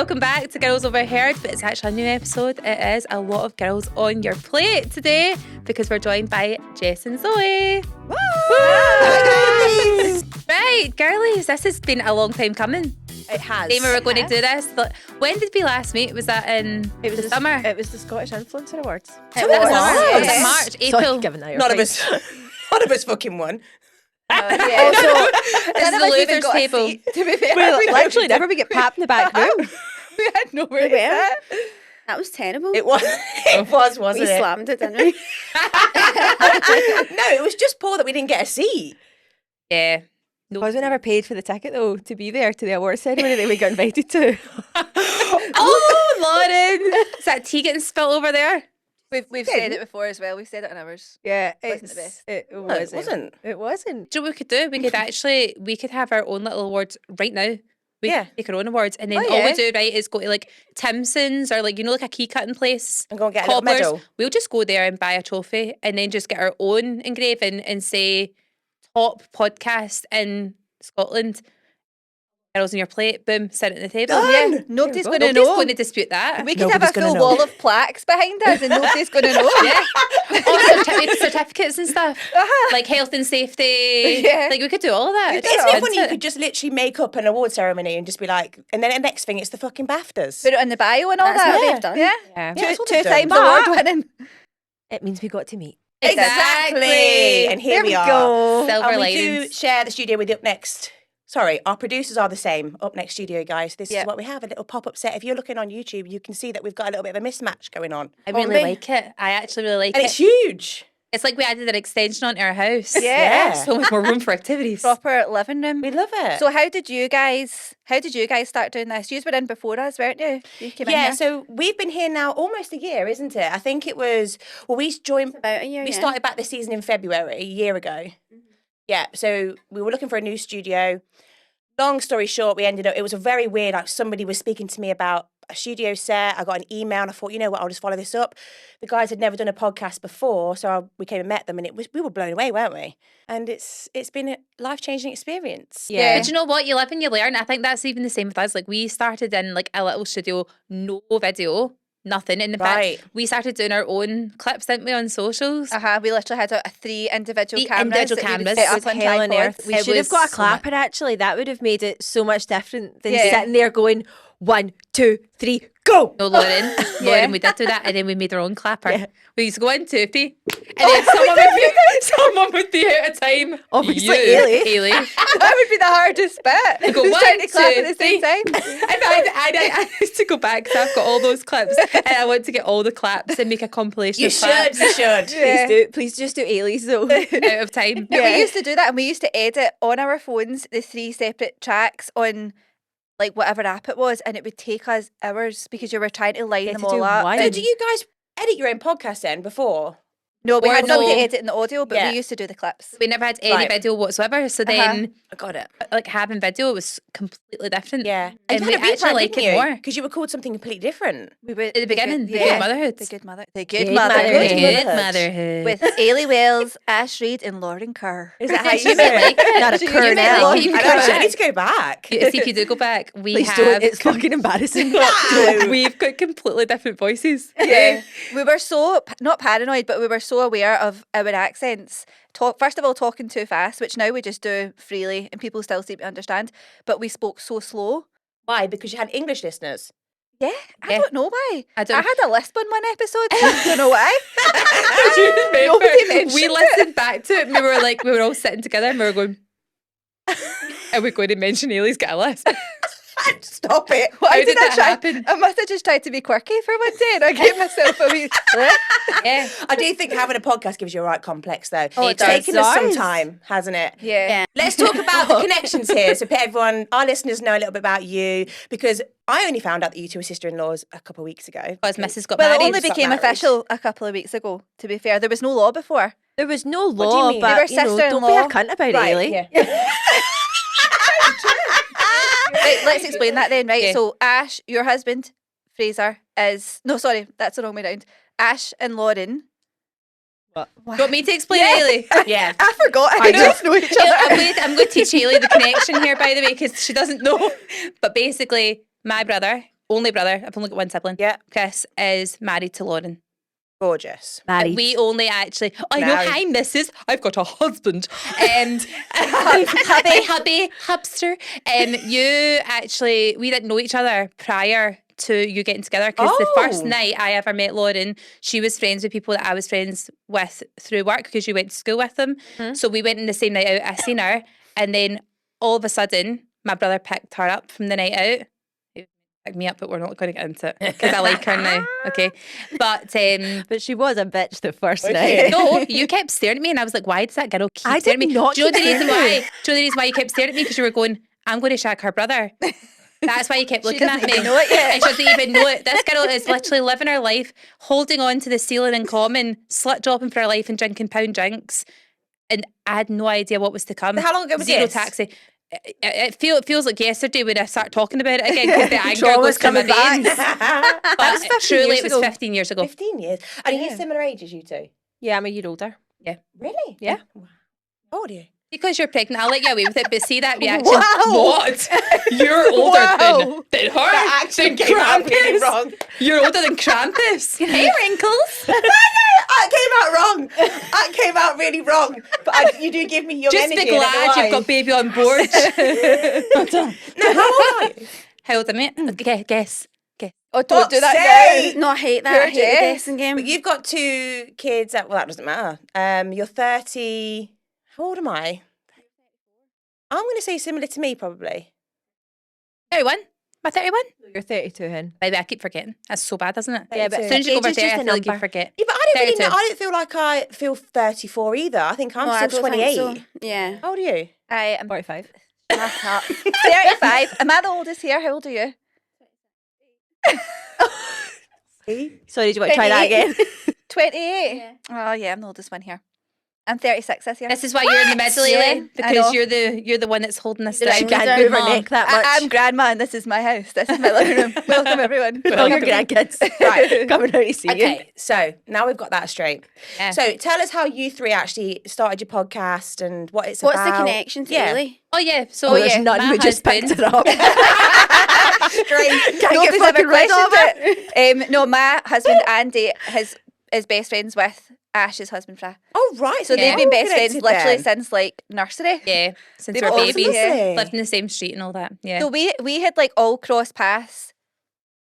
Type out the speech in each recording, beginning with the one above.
welcome back to Girls Overheard, but it's actually a new episode. It is a lot of girls on your plate today because we're joined by Jess and Zoe. Woo! Hi guys! Right, girlies, this has been a long time coming. It has. We were going to do this. When did we last meet? Was that in the summer? It was the Scottish Influencer Awards. It was Yes. Was it March, April? Sorry, given that None of us fucking won. Also, this is the losers table. To be fair, Well, literally never we get pat in the back room. we had nowhere to sit. That was terrible. It was, wasn't we it? slammed it, didn't we? No, it was just poor that we didn't get a seat. Yeah. Because we never paid for the ticket though to be there to the awards ceremony that we got invited to. Oh, Lauren! Is that tea getting spilled over there? We've said it before as well. We've said it in ours. Yeah, Wasn't the best. It No, wasn't. it wasn't. It wasn't. Do you know what we could do? We could have our own little awards right now. We Yeah. could make our own awards, and then Oh, all we yeah. do, right, is go to like Timson's or like like a key cutting place. And go and get a little Cobblers. medal. We'll just go there and buy a trophy, and then just get our own engraving and say top podcast in Scotland. Girls on your plate, boom, sit at the table. Done. Yeah, nobody's going to Nobody's know. going to dispute that. We could have a Nobody's gonna full know. wall of plaques behind us and nobody's going to know. Yeah. Or certificates and stuff. Like health and safety. Yeah. Like we could do all of that. Isn't it funny you Into could just literally make up an award ceremony and just be like, and then the next thing it's the fucking BAFTAs. Put it in the bio and all That's that. what they've done. Yeah. Yeah. Yeah, that's what Two they've done. times But- award winning. It means we got to meet. Exactly. And here There we we are. go. Silver And we do linings. share the studio with Up Next. Sorry, our producers are the same. Up Next Studio, guys. This Yeah. is what we have, a little pop-up set. If you're looking on YouTube, you can see that we've got a little bit of a mismatch going on. I really Only- like it. I actually really like And it. it's huge. It's like we added an extension onto our house. Yeah. So much more room for activities. Proper living room. We love it. So how did you guys start doing this? You were in before us, weren't you? You came in yeah, here. so we've been here now almost a year, isn't it? I think it was, well, we joined, About a year, we yeah. started back this season in February, a year ago. Yeah, so we were looking for a new studio. Long story short, it was a very weird, like somebody was speaking to me about a studio set. I got an email and I thought, you know what, I'll just follow this up. The guys had never done a podcast before, so we came and met them and we were blown away, weren't we? And it's been a life-changing experience. Yeah. But you know what? You live and you learn. I think that's even the same with us. Like we started in like a little studio, no video, nothing. And in Right. fact, we started doing our own clips, didn't we, on socials? We literally had a 3 individual Three cameras. individual that we would cameras. set It was up on hell on tripods. earth. We It should have was got a so clapper actually. That would have made it so much different than Yeah. sitting there going 1, 2, 3, go. No, Lauren. Lauren, we did do that, and then we made our own clapper. We used to go in 2, 3, and then someone would be out of time. Obviously, You, Ailey. That would be the hardest bit. go Who's trying to 1, clap 2, at the same 3. time? I used to go back because I've got all those clips, and I want to get all the claps and make a compilation You of should, claps you should. Yeah. Please just do Ailey's though. out of time. No, we used to do that, and we used to edit on our phones the 3 separate tracks on like whatever app it was, and it would take us hours because you were trying to line Yeah, them to all do up. one. So And- do you guys edit your own podcast then before? no, we Or had somebody no. editing the audio, but Yeah. we used to do the clips. We never had any Right. video whatsoever, so then I got it. like having video was completely different. Yeah. And you we had a actually like it more. Because you were called something completely different. We were At the beginning, the yeah, good motherhood. the good mother, Good motherhood. Good Motherhood. motherhood. with Ailey Wells, Ash Reid, and Lauren Kerr. Is that how She you might do like it? it. Not a She- you kernel. might like it. You I can know, go I back. need to go back. See if you do go back, we Please have don't. It's fucking embarrassing. No. we've got completely different voices. Yeah, we were so not paranoid, but we were so aware of our accents. First of all, talking too fast, which now we just do freely, and people still seem to understand. But we spoke so slow. Why? Because you had English listeners. Yeah, I Yeah. don't know why. I I don't- had a lisp on one episode. I don't know why. Do you remember? Nobody mentioned We it. listened back to it and we were all sitting together and we were going, are we going to mention Ailey's got a list? Stop it. Why How did did I that try? happen? I must have just tried to be quirky for one day, and I gave myself a wee. Yeah. I do think having a podcast gives you a right complex, though. Oh, It's it does. taken us some Does. time, hasn't it? Yeah. Let's talk about the connections here. So everyone, our listeners know a little bit about you, because I only found out that you two were sister-in-laws a couple of weeks ago. Because Mrs. got Well, it married. only got became married. official a couple of weeks ago. To be fair, there was no law before. There was no do you law, mean? but They were you know, don't be sister-in-law. a cunt about Right, it, Ailey. yeah. Right, let's explain that then, right? Yeah. So Ash, your husband, Fraser, is no, sorry, that's the wrong way round. Ash and Lauren. What? Do you want me to explain, Yeah. Ailey? Yeah. I forgot. I just know each other. I'm going to teach Ailey the connection here, by the way, because she doesn't know. But basically, my brother only brother. I've only got one sibling. Yeah. Chris is married to Lauren. Gorgeous. Married. We only actually. Oh, no, Married. hi, Mrs. I've got a husband. hubby, hubster. You actually, we didn't know each other prior to you getting together because the first Oh. night I ever met Lauren, she was friends with people that I was friends with through work because you went to school with them. So we went in the same night out. I seen her, and then all of a sudden, my brother picked her up from the night out. Pick me up, but we're not going to get into it because I like her now. Okay, but But she was a bitch the first Was night. she? no, you kept staring at me, and I was like, "Why does that girl keep I staring did at me?" not Do you know the keep reason staring at why? Do you know the reason why you kept staring at me? Because you were going, "I'm going to shag her brother." That's why you kept looking at doesn't me. even know it yet. And she doesn't even know it. This girl is literally living her life, holding on to the ceiling in common, slut dropping for her life, and drinking pound drinks. And I had no idea what was to come. How long ago was Zero this? taxi. It feels like yesterday when I start talking about it again because the anger Trauma's goes through my coming veins. back. But 15 truly, years it was ago. 15 years ago. 15 years. And are you similar ages, you two? Yeah, I'm a year older. Really? Yeah. Wow. How old are you? Because you're pregnant, I'll let you away with it. But see that reaction? Wow. What? You're older Wow. than her. That actually than came out really Krampus. wrong. You're older than Krampus. Hey, wrinkles. That came out wrong. That came out really wrong. But you do give me your Just energy. be glad you've got baby on board. Now, how old are you? How old am I? Okay, guess. Oh, don't do that Say. now. No, I hate that. Poor I hate the Jess. guessing game. But you've got 2 kids. Well, that doesn't matter. You're 30. How old am I? I'm going to say similar to me, probably. 31? Am I 31? You're 32, hen. Baby, I keep forgetting. That's so bad, isn't it? Yeah, but As soon as you go age over is 30, just I a feel like you number. forget. Yeah, but I don't really 32. know. I don't feel like I feel 34 either. I think I'm No, I still don't 28. think so. Yeah. How old are you? I am 45. 35. Am I the oldest here? How old are you? Sorry, do you want to try that 28. again? 28. Yeah. Oh yeah, I'm the oldest one here. I'm 36 this year. This is why you're in the middle, Yeah, Elaine, I know. because you're the one that's holding this She down. She Good can't move her mom. neck that much. I'm grandma and this is my house. This is my living room. Welcome everyone. All your grandkids Right. coming out to see you. Okay, so now we've got that straight. Yeah. So tell us how you 3 actually started your podcast and what it's What's about. the connection to Yeah. Ellie? Oh yeah, so Oh, There's yeah, none. my We just husband- picked it up. Straight. Can't Nobody's get ever fucking rid of questioned it. No, my husband Andy is best friends with Ash's husband Fra. Oh, right. So they've you're been all best friends connected literally then. since like nursery. Yeah, since They've we were always babies, been- Lovely. lived in the same street and all that. Yeah. So we had like all crossed paths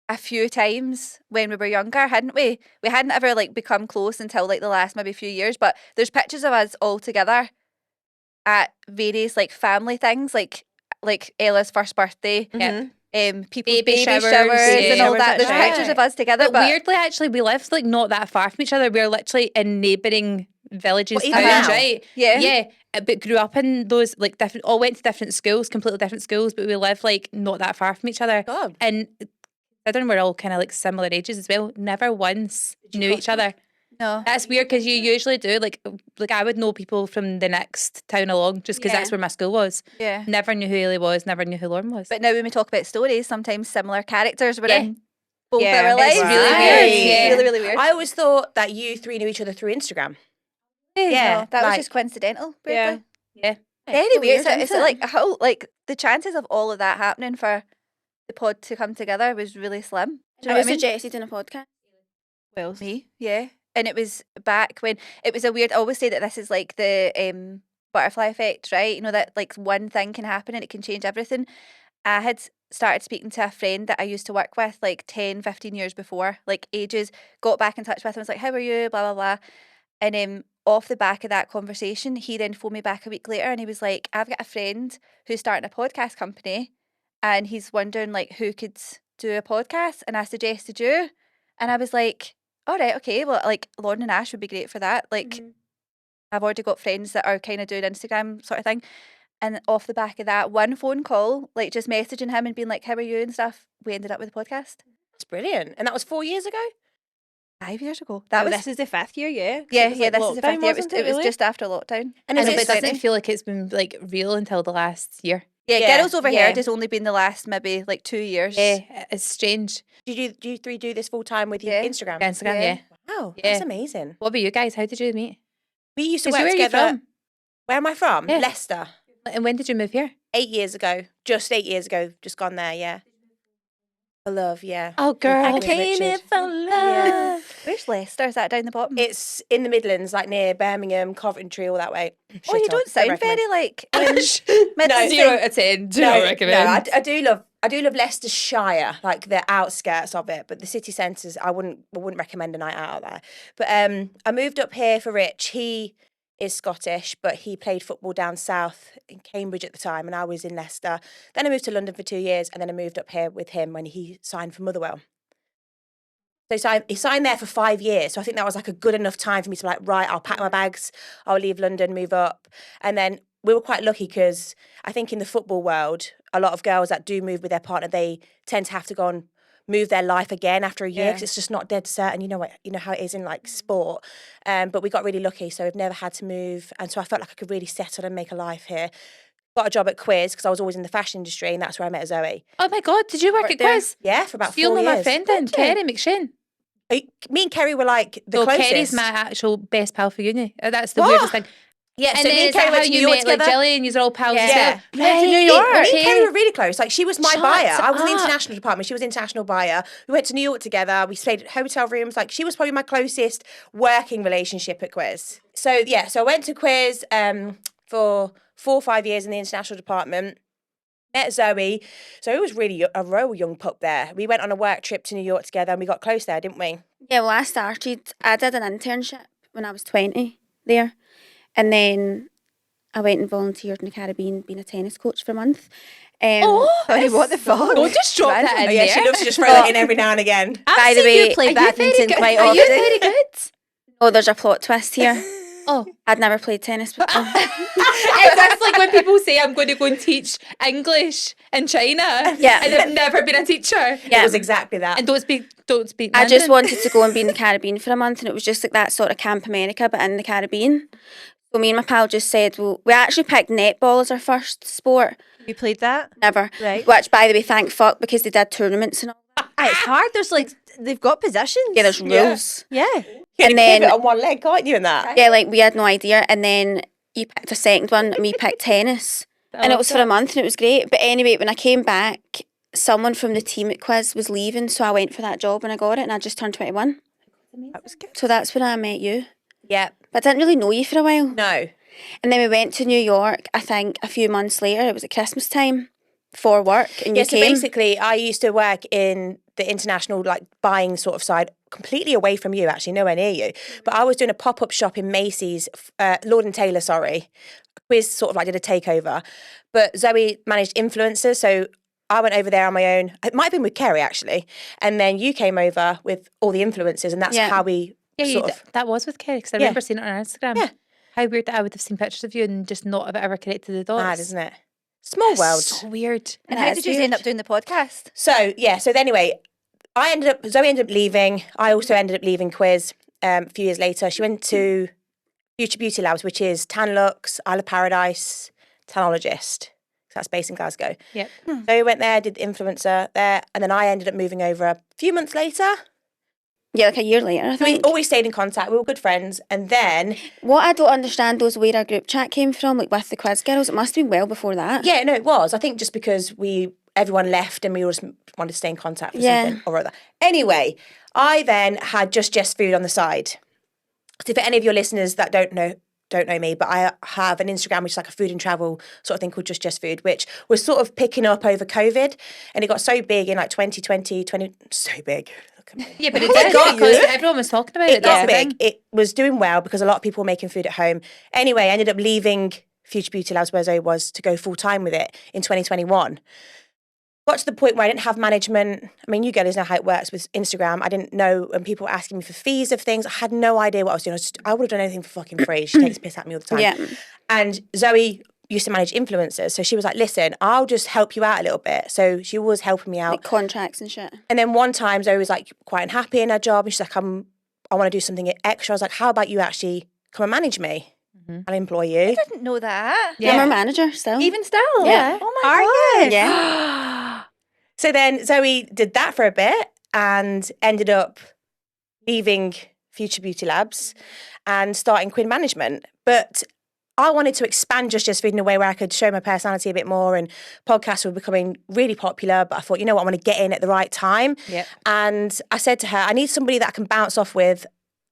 a few times when we were younger, hadn't we? We hadn't ever like become close until like the last maybe few years, but there's pictures of us all together at various like family things, like Ella's first birthday, Yep. people's Baby baby showers, showers yeah. and all that. Showers, There's that's pictures right. of us together, But but weirdly, actually, we lived like not that far from each other. We were literally in neighbouring villages, What, even towns, now? right? Yeah. Yeah. But grew up in those like different, all went to different schools, completely different schools, but we lived like not that far from each other. God. And considering we're all kind of like similar ages as well, never once knew each other. no. That's weird because you usually do like I would know people from the next town along just because Yeah. that's where my school was. Yeah. Never knew who Ailey was, never knew who Lauren was. But now when we talk about stories, sometimes similar characters were Yeah. in both Yeah, our lives. it's really Right. weird. It's Yeah. really, really weird. I always thought that you 3 knew each other through Instagram. No, that was like- just coincidental. Yeah. weirdly. Yeah. Very so weird. weird, It's isn't like how like the chances of all of that happening for the pod to come together was really slim. Do you know I what was I mean? suggested in a podcast. Well, Me, yeah. And it was back when it was a weird. I always say that this is like the butterfly effect, right? You know that like one thing can happen and it can change everything. I had started speaking to a friend that I used to work with like 10, 15 years before, like ages. Got back in touch with him. Was like, "How are you?" Blah blah blah. And off the back of that conversation, he then phoned me back a week later and he was like, "I've got a friend who's starting a podcast company, and he's wondering like who could do a podcast, and I suggested you." And I was like, all right, okay, well, like Lauren and Ash would be great for that. Like, I've already got friends that are kind of doing Instagram sort of thing. And off the back of that, one phone call, like just messaging him and being like, "How are you?" and stuff, we ended up with a podcast That's brilliant. And that was 4 years ago? 5 years ago. That oh, was this is the 5th year, yeah? 'Cause yeah, it was, yeah. like, This is the lockdown, 5th year. wasn't It was really? just after lockdown. And I is know, it but it doesn't 2020. feel like it's been like real until the last year. Yeah, Yeah, Girls Overheard yeah. has only been the last maybe like 2 years. Yeah, it's strange. Do you 3 do this full time with your Yeah. Instagram? Instagram, Yeah. yeah. Wow, Yeah. that's amazing. What about you guys? How did you meet? We used to 'Cause work where are you together. from? Where am I from? Yeah. Leicester. And when did you move here? 8 years ago. Just 8 years ago. Just gone there, yeah. For love, yeah. Oh, girl. I came here for love. Where's Leicester? Is that down the bottom? It's in the Midlands, like near Birmingham, Coventry, all that way. Oh, you don't sound very like Midlands. No, 0 out of 10. Do not recommend. I do love Leicestershire, like the outskirts of it, but the city centres, I wouldn't recommend a night out there. But I moved up here for Rich. He is Scottish, but he played football down south in Cambridge at the time, and I was in Leicester. Then I moved to London for 2 years, and then I moved up here with him when he signed for Motherwell. So he signed there for 5 years. So I think that was like a good enough time for me to be like, right, I'll pack my bags, I'll leave London, move up. And then we were quite lucky because I think in the football world, a lot of girls that do move with their partner, they tend to have to go and move their life again after a year because it's just not dead certain. You know how it is in like sport. But we got really lucky, so we've never had to move. And so I felt like I could really settle and make a life here. Got a job at Quiz because I was always in the fashion industry, and that's where I met Zoe. Oh my God, did you work at Quiz? Yeah, for about 4 You'll years. know my friend then, Kerry McShane. Me and Kerry were like the So closest. Kerry's my actual best pal for uni. That's the weirdest thing. Yeah, And so then me and is that Kerry went how to New you York met, like together. Jilly, and you're all pals Yeah. as well? New York. Me and Kerry were really close. Like she was my buyer. Shut I was in the up. international department. She was international buyer. We went to New York together. We stayed at hotel rooms. Like she was probably my closest working relationship at Quiz. So I went to Quiz for 4 or 5 years in the international department. Met Zoe. Zoe was really a real young pup there. We went on a work trip to New York together and we got close there, didn't we? Yeah, well, I did an internship when I was 20 there. And then I went and volunteered in the Caribbean, being a tennis coach for a month. Sorry, what the fuck? Don't just drop that in Oh, yeah, there. she loves to just throw that in every now and again. By the way, play Are you very badminton good? quite Are often. you very good? oh, there's a plot twist here. Oh. I'd never played tennis before. That's like when people say I'm going to go and teach English in China. Yeah. And they've never been a teacher. It was exactly that. And don't speak I just Mandarin. wanted to go and be in the Caribbean for a month, and it was just like that sort of Camp America, but in the Caribbean. So me and my pal just said, well, we actually picked netball as our first sport. You played that? Never. Right. Which, by the way, thank fuck, because they did tournaments and all. It's hard. There's like, they've got positions. Yeah, there's rules. Yeah. You and can then- pivot on one leg, can't you, in that? Yeah, like we had no idea. And then you picked a second one, and we picked tennis. And it was for a month, and it was great. But anyway, when I came back, someone from the team at Quiz was leaving, so I went for that job and I got it, and I just turned 21. That was good. So that's when I met you. Yeah. But I didn't really know you for a while. No. And then we went to New York, I think a few months later. It was at Christmas time for work, and you Yeah, so came. basically, I used to work in the international, like, buying sort of side, completely away from you, actually, nowhere near you. But I was doing a pop-up shop in Macy's, Lord & Taylor, sorry. Quiz sort of like did a takeover. But Zoe managed influencers, so I went over there on my own. It might have been with Kerry, actually. And then you came over with all the influencers, and that's Yeah. how we that was with Kerry, because I Yeah. remember seeing it on her Instagram. Yeah. How weird that I would have seen pictures of you and just not have ever connected the dots. mad, isn't it? Small world. So weird. And That how is did you weird. end up doing the podcast? So anyway, Zoe ended up leaving. I also ended up leaving Quiz a few years later. She went to Future Beauty Labs, which is Tan Lux, Isle of Paradise, Tanologist. So that's based in Glasgow. Yep. Zoe went there, did the influencer there, and then I ended up moving over a few months later. Yeah, like a year later, I We think. always stayed in contact. We were good friends. And then, What I don't understand is where our group chat came from, like with the Quiz girls. It must have been well before that. yeah, no, it was. I think just because everyone left and we all just wanted to stay in contact for Yeah. something or other. Anyway, I then had Just Food on the side. So for any of your listeners that don't know me, but I have an Instagram which is like a food and travel sort of thing called Just Food, which was sort of picking up over COVID, and it got so big in like 2020, so big. Look at me. Yeah, but it Oh my did God, because you. everyone was talking about it. It got That's the big. thing. It was doing well because a lot of people were making food at home. Anyway, I ended up leaving Future Beauty Labs where Zoe was to go full time with it in 2021. Got to the point where I didn't have management. I mean, you girls know how it works with Instagram. I didn't know when people were asking me for fees of things. I had no idea what I was doing. I would have done anything for fucking free. She takes piss at me all the time. Yeah. And Zoe used to manage influencers. So she was like, listen, I'll just help you out a little bit. So she was helping me out. Like contracts and shit. And then one time Zoe was like quite unhappy in her job. And she's like, I want to do something extra. I was like, how about you actually come and manage me? I'll employ you. I didn't know that. I'm our manager still. Even still? Yeah. Oh my God. Yeah. So then Zoe did that for a bit and ended up leaving Future Beauty Labs and starting Quinn Management. But I wanted to expand Just Food in a way where I could show my personality a bit more, and podcasts were becoming really popular. But I thought, you know what, I want to get in at the right time. Yep. And I said to her, I need somebody that I can bounce off with,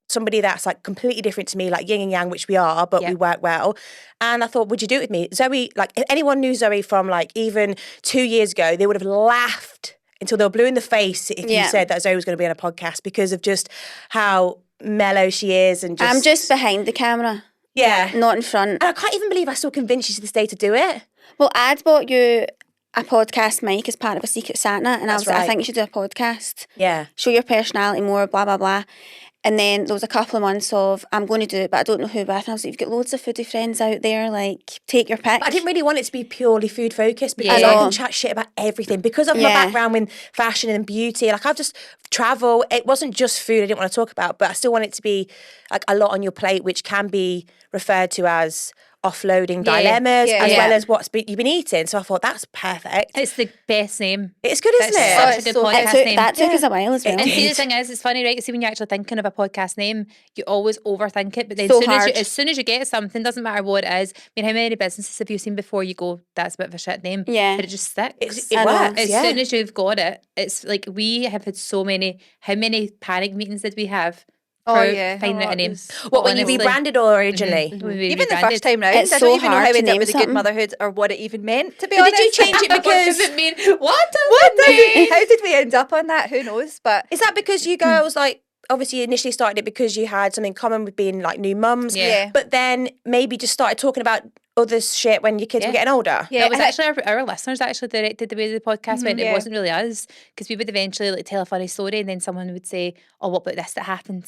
somebody that's like completely different to me, like yin and yang, which we are, but we work well. And I thought, would you do it with me? Zoe, like if anyone knew Zoe from like even 2 years ago, they would have laughed until they were blue in the face if you said that Zoe was going to be on a podcast, because of just how mellow she is. And I'm just behind the camera. Yeah. Not in front. And I can't even believe I still convinced you to this day to do it. Well, I'd bought you a podcast mic as part of a Secret Santa, and I was like, I think you should do a podcast. Yeah. Show your personality more, blah, blah, blah. And then there was a couple of months of, I'm going to do it, but I don't know who with. And I was like, you've got loads of foodie friends out there, like, take your pick. But I didn't really want it to be purely food focused, because I can chat shit about everything. Because of my background in fashion and beauty, like I've just travel. It wasn't just food I didn't want to talk about, but I still want it to be like a lot on your plate, which can be referred to as offloading dilemmas as well as you've been eating. So I thought that's perfect. It's the best name. It's good, isn't it? Such a good podcast name. That took us a while as well. And see, the thing is, it's funny, right? See, when you're actually thinking of a podcast name, you always overthink it. But then as soon as you get something, doesn't matter what it is. I mean, how many businesses have you seen before you go, that's a bit of a shit name? Yeah. But it just sticks. It works, As soon as you've got it, it's like we have had so many, how many panic meetings did we have? Finding out a name. What, when you rebranded or originally? Even the first time round, It's I so don't even know hard how to we ended up name with the good something. motherhood or what it even meant, to be But honest. did you change it What because... does it mean? What does it mean? How did we end up on that? Who knows? But Is that because you girls, like, obviously you initially started it because you had something in common with being like new mums, but then maybe just started talking about other shit when your kids were getting older? yeah, It was actually our listeners actually directed the way the podcast went. It wasn't really us, because we would eventually like tell a funny story, and then someone would say, "Oh, what about this that happened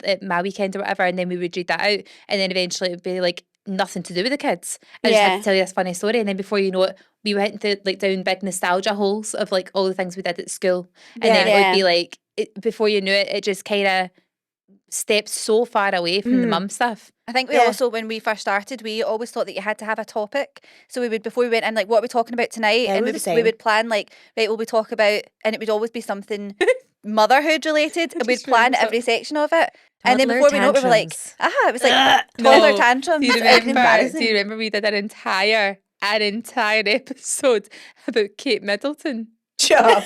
at my weekend or whatever?" And then we would read that out, and then eventually it would be like nothing to do with the kids. I just had to tell you this funny story, and then before you know it, we went into like down big nostalgia holes of like all the things we did at school, and then it would be like before you knew it, it just kind of stepped so far away from the mum stuff. I think we also, when we first started, we always thought that you had to have a topic. So we would, before we went in, like, what are we talking about tonight? And we would plan, like, right, well, we talk about, and it would always be something motherhood related, and we'd plan every section of it. And then before we know it, we were like, it was like toddler tantrums. Do you remember we did an entire episode about Kate Middleton? Sure.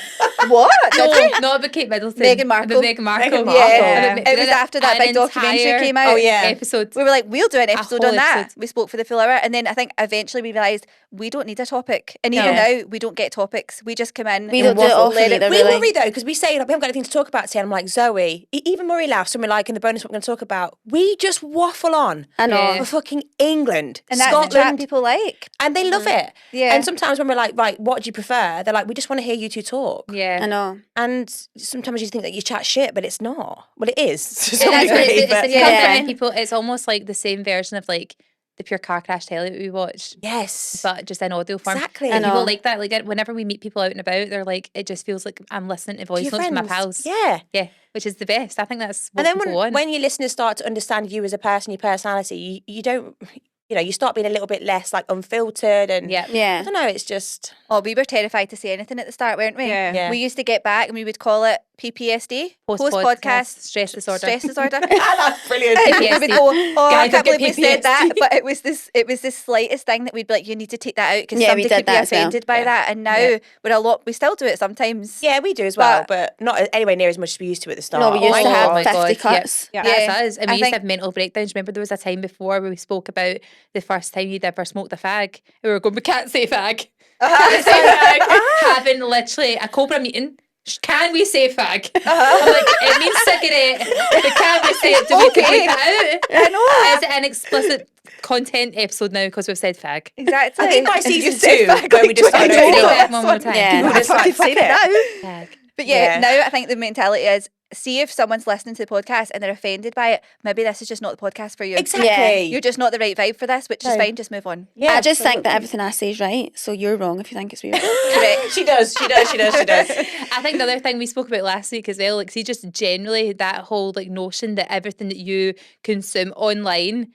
What? No, not about Kate Middleton. Meghan Markle. About Meghan Markle. Yeah. About It was after that big documentary came out. Oh, yeah. Episode. We were like, we'll do an episode whole on that. episode. We spoke for the full hour. And then I think eventually we realised we don't need a topic. And even now, we don't get topics. We just come in. We and don't do it often let either, We really. worry though, because we say like, we haven't got anything to talk about today. And I'm like, Zoe, even Murray laughs when we're like in the bonus what we're going to talk about. We just waffle on. I know. For fucking England, And that's the chat Scotland, people like. and they love it. Yeah. And sometimes when we're like, right, what do you prefer? They're like, we just want to hear you two talk. Yeah. I know. And sometimes you think that you chat shit, but it's not. Well, it is. to And some that's what degree, it's but- the compliment people. It's almost like the same version of like the pure car crash telly that we watched, Yes. but just in audio form. Exactly. I know. People like that. Like whenever we meet people out and about, they're like, it just feels like I'm listening to voice your notes from my friends. pals. Yeah. Which is the best. I think that's what And then people want. when your listeners start to understand you as a person, your personality, you don't, you start being a little bit less like unfiltered and I Yeah. don't know, it's just Oh, we were terrified to say anything at the start, weren't we? Yeah. We used to get back and we would call it PPSD, Post-podcast stress disorder. Stress disorder. that's brilliant. And we would go, I Guys, can't I've got believe we said PPSD. that, but it was this slightest thing that we'd be like, you need to take that out because Yeah, we somebody did could be that as well. offended by that. And now we still do it sometimes. Yeah, we do as well, but not anywhere near as much as we used to at the start. No, we used to Oh have my 50 God, cuts. Yeah. That's us. And I we used think- to have mental breakdowns. Remember there was a time before where we spoke about the first time you'd ever smoked a fag. We were going, we can't say fag. Can't say fag. Having literally a Cobra meeting. Can we say fag? I'm like, it means cigarette. But can we say it? Do we can we put it out? I know. Is it an explicit content episode now because we've said fag? Exactly. I think by And you season said 2, fag when we like just started 20 opening Say up. fag one more time. Yeah. We'll just like, fuck it. Fag. But Yeah. now I think the mentality is, see if someone's listening to the podcast and they're offended by it, maybe this is just not the podcast for you. Exactly. You're just not the right vibe for this, which is fine, just move on. Yeah, I just think that everything I say is right, so you're wrong if you think it's weird. Correct. she does. I think the other thing we spoke about last week as well, like, see, just generally that whole like notion that everything that you consume online,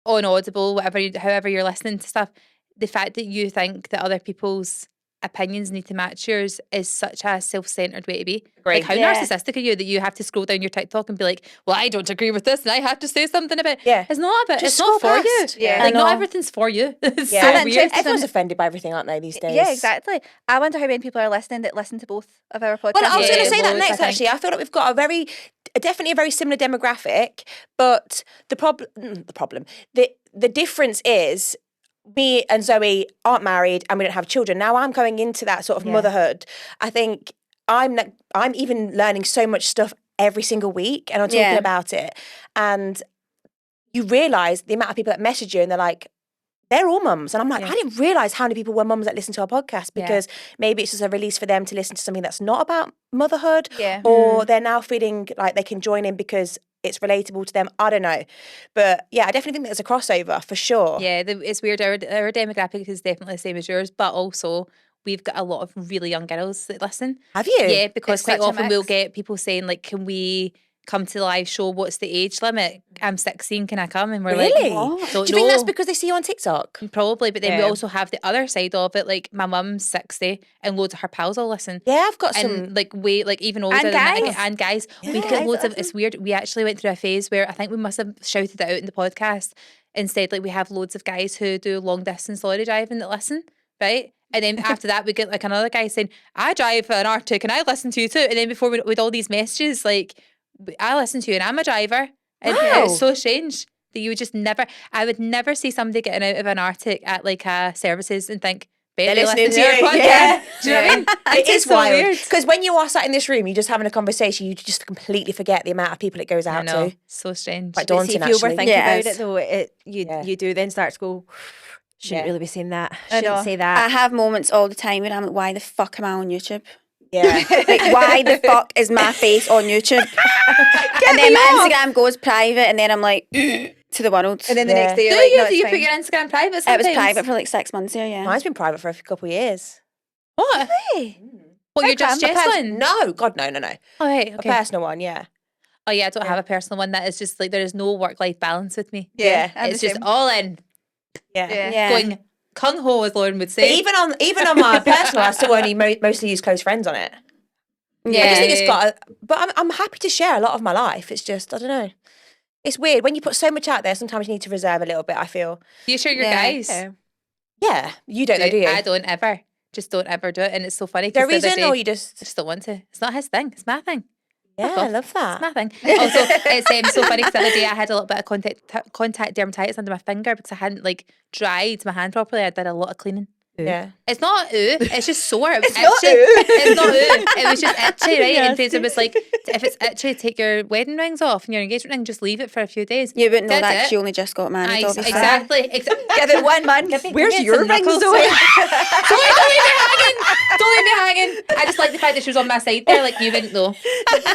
on Audible, however you're listening to stuff, the fact that you think that other people's opinions need to match yours is such a self-centered way to be. Agree. Like, how Yeah. narcissistic are you that you have to scroll down your TikTok and be like, well, I don't agree with this and I have to say something about it. Yeah. It's not about, Just it's not for scroll you. past. Yeah. Like, I not know. everything's for you. It's Yeah. so And I'm weird. Everyone's offended by everything, aren't they, these days? Yeah, exactly. I wonder how many people are listening that listen to both of our podcasts. Well, I was Yeah, going to say that loads, I next, think. actually. I feel like we've got definitely a very similar demographic, but the difference is me and Zoe aren't married and we don't have children. Now I'm going into that sort of motherhood. I think I'm even learning so much stuff every single week and I'm talking Yeah. about it. And you realise the amount of people that message you and they're like, they're all mums. And I'm like, I didn't realise how many people were mums that listen to our podcast because maybe it's just a release for them to listen to something that's not about motherhood Yeah. or they're now feeling like they can join in because it's relatable to them. I don't know. But yeah, I definitely think there's a crossover for sure. Yeah, it's weird. Our demographic is definitely the same as yours, but also we've got a lot of really young girls that listen. Have you? Yeah, because It's quite such a often we'll mix. get people saying like, can we come to the live show? What's the age limit? I'm 16, can I come? And we're Really? like, Do don't you think that's know. because they see you on TikTok? Probably, but then we Yeah. also have the other side of it. Like my mum's 60 and loads of her pals all listen. Yeah, I've got some. And like even older And than that, guys. and guys, we Yeah. get Guys loads that of. It's weird. We actually went through a phase where I think we must have shouted it out in the podcast. Instead, like we have loads of guys who do long distance lorry driving that listen, right? And then after that, we get like another guy saying, "I drive an Arctic and I listen to you too." And then before with all these messages, like, "I listen to you and I'm a driver," and Wow. it's so strange that you would just never. I would never see somebody getting out of an Arctic at like services and think, They're "Baby, listening listen to your you." podcast." Yeah. Do you know what I mean? It It's is so wild weird. because when you are sat in this room, you're just having a conversation. You just completely forget the amount of people it goes I out know, to. so strange. Quite But see, daunting, if you actually. overthink Yeah, about it it is. though, you do then start to go, shouldn't Yeah. really be saying that. I know. Shouldn't say I that. have moments all the time where I'm like, why the fuck am I on YouTube? Yeah. Like, why the fuck is my face on YouTube? And then my Instagram goes private, and then I'm like, to the world. And then the Yeah. next day Do you're like, you? no, Do it's you fine. put your Instagram private It sometimes? was private for like 6 months here, yeah. Mine's been private for a couple of years. What? Hey. Well, you're just A pers- Jesslyn. No, God, no. Oh, right, A okay. personal one, yeah. Oh, yeah, I don't have a personal one. That is just like there is no work-life balance with me. Yeah. I'm It's the just same. all in, Yeah. Yeah. Yeah. going kung ho, as Lauren would But say. even on my personal, I still only mostly use close friends on it. I just think it's got. But I'm happy to share a lot of my life. It's just I don't know. It's weird when you put so much out there. Sometimes you need to reserve a little bit. I feel. Do you share your Yeah. guys? Yeah. Yeah, you don't know, do you? I don't ever. Just don't ever do it, and it's so funny. Is there a 'cause the other reason, or day- you I just? just don't want to. It's not his thing. It's my thing. Yeah, off. I love It's that. my thing. Also, it's so funny because the other day I had a little bit of contact dermatitis under my finger because I hadn't like dried my hand properly. I did a lot of cleaning. Yeah. It's not ooh, it's just sore. It was It's not itchy. ooh. It's not ooh. It was just itchy, right? And Fraser was like, if it's itchy, take your wedding rings off and your engagement ring, just leave it for a few days. You wouldn't know Did that it. because you only just got married, obviously. Exactly. Give it 1 month. Where's Get your some ring, knuckles. Zoe? Don't leave me hanging. Don't leave me hanging. I just like the fact that she was on my side there. Like you wouldn't know.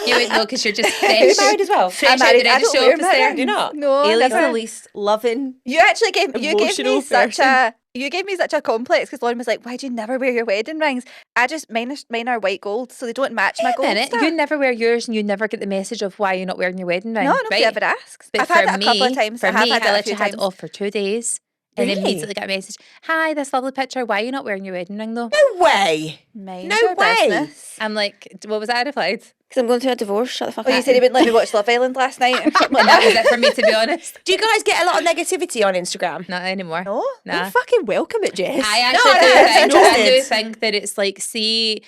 You wouldn't know because you're just Are you fresh. married as well? Fresh I'm out married. the I don't registry wear office my there. ring. Do you not? No, Ailey's never. the least loving. You actually gave me Emotional such person. a complex because Lauren was like, "Why do you never wear your wedding rings?" I just mine are white gold, so they don't match my gold Minute, stuff. you never wear yours and you never get the message of why you're not wearing your wedding ring. No, nobody right? ever asks. But I've for had that me, a couple of times. For I have me, had I that a few literally had times. it off for 2 days. And then Really? immediately got a message. Hi, this lovely picture. Why are you not wearing your wedding ring though? No way. Mind No your way. business. I'm like, what was that I replied? Because I'm going through a divorce, shut the fuck Oh, up. you said he wouldn't let me watch Love Island last night or something like And that that. was it for me, to be honest. Do you guys get a lot of negativity on Instagram? Not anymore. No? Nah. You fucking welcome it, Jess. I actually No, do, I'm think, I do interested. think that it's like, see,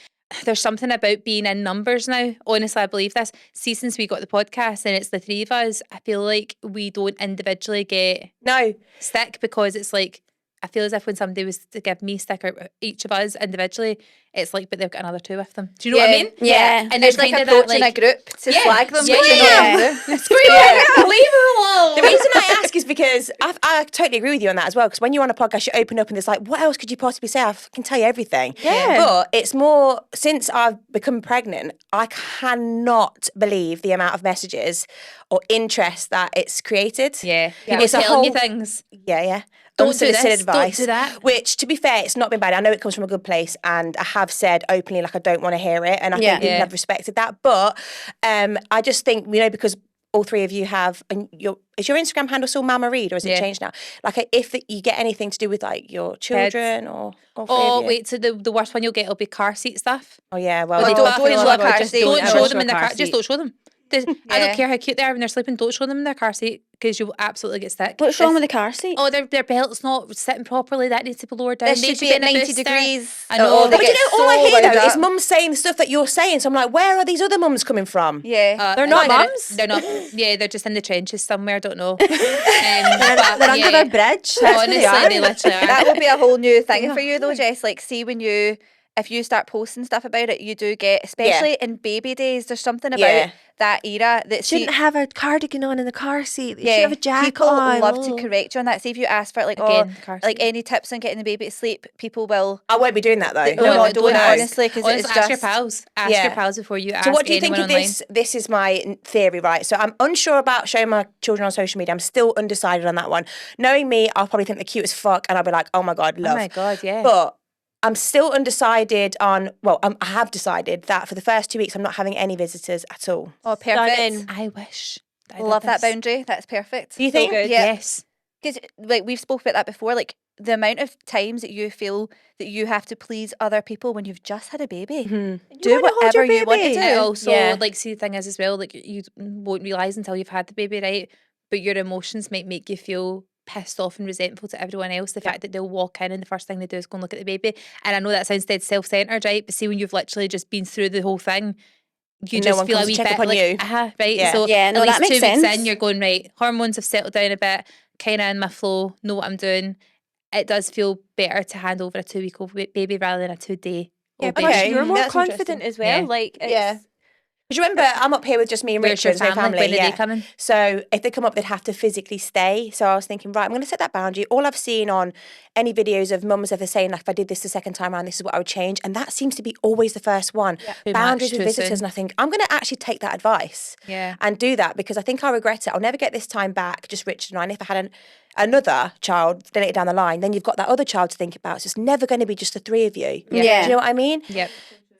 there's something about being in numbers now. Honestly, I believe this. See, since we got the podcast and it's the three of us, I feel like we don't individually get No. stick because it's like, I feel as if when somebody was to give me stick or each of us individually, it's like, but they've got another two with them. Do you know what I mean? Yeah. And It's there's like kind of that, approaching like, a group to Yeah. flag them, Yeah, which yeah, you're not yeah. allowed to do. Screw it, leave her alone. The reason I ask is because I totally agree with you on that as well. Because when you're on a podcast, you open up and it's like, what else could you possibly say? I can tell you everything. Yeah. But it's more, since I've become pregnant, I cannot believe the amount of messages or interest that it's created. Yeah, Yeah. people It's a telling you whole- things. Yeah. Don't do Unsolicited this, don't advice. do that. Which, to be fair, it's not been bad. I know it comes from a good place, and I have said openly, like, I don't want to hear it, and I Yeah. think people Yeah. have respected that. But I just think, because all three of you have, and is your Instagram handle still Mama Read, or is it changed now? Like, if you get anything to do with like your children or all three of you? wait, so the worst one you'll get will be car seat stuff. Oh yeah, well, Well, they don't don't show a car seat. Don't ever show show them a in their car car. Just seat. don't show them. I Yeah. don't care how cute they are when they're sleeping. Don't show them in their car seat because you'll absolutely get sick. What's wrong with the car seat? Oh, their belt's not sitting properly. That needs to be lowered down. This They should be at in a 90 booster. degrees. I know. Oh, they But you get know, all I so hear wound though is up. mums saying the stuff that you're saying. So I'm like, where are these other mums coming from? Yeah. They're not they're- mums? They're not. Yeah, they're just in the trenches somewhere. Don't know. They're under the bridge. That's where Honestly, they are. they literally are. That will be a whole new thing for you though, Jess. Like, see if you start posting stuff about it, you do get, especially in baby days, there's something about Yeah. that era that Shouldn't have a cardigan on in the car seat. You should yeah, have a jacket people on. love to correct you on that. See if you ask for like, Again, the car like seat. any tips on getting the baby to sleep, people will. I won't be doing that though. No, don't no. honestly, because it's Honestly, ask your just. pals. Ask Yeah. your pals before you ask So what do you think anyone of online. this? This is my theory, right? So I'm unsure about showing my children on social media. I'm still undecided on that one. Knowing me, I'll probably think they're cute as fuck, and I'll be like, oh my god, love. Oh my god, yeah. But I'm still undecided on. Well, I have decided that for the first 2 weeks, I'm not having any visitors at all. Oh, perfect. Stunning. I wish. I did Love that this. boundary. That's perfect. Do you think? Yeah. Yes. Because like we've spoke about that before, like the amount of times that you feel that you have to please other people when you've just had a baby. Mhm. Do wanna hold whatever your you want to baby. do. And also, Yeah. like, see, the thing is as well, like, you won't realise until you've had the baby, right? But your emotions might make you feel pissed off and resentful to everyone else. The fact that they'll walk in and the first thing they do is go and look at the baby. And I know that sounds dead self-centred, right? But see, when you've literally just been through the whole thing, you No just one feel a comes to wee check bit up on like, you. right? Yeah. So Yeah, no, at that least 2 makes weeks sense. in, you're going, right, hormones have settled down a bit, kind of in my flow, know what I'm doing. It does feel better to hand over a 2-week-old baby rather than a 2-day. Yeah, old plus baby. you're more That's confident interesting. as well. Yeah. Like, it's, Yeah. Because remember, I'm up here with just me and Where's your Richard, no family. When are Yeah. they coming? So if they come up, they'd have to physically stay. So I was thinking, right, I'm going to set that boundary. All I've seen on any videos of mums ever saying, like, if I did this the second time around, this is what I would change. And that seems to be always the first one. Too Boundaries much, with too visitors. soon. And I think, I'm going to actually take that advice Yeah. and do that because I think I'll regret it. I'll never get this time back, just Richard and I. And if I had another child later down the line, then you've got that other child to think about. So it's never going to be just the three of you. Yeah. Do you know what I mean? Yep.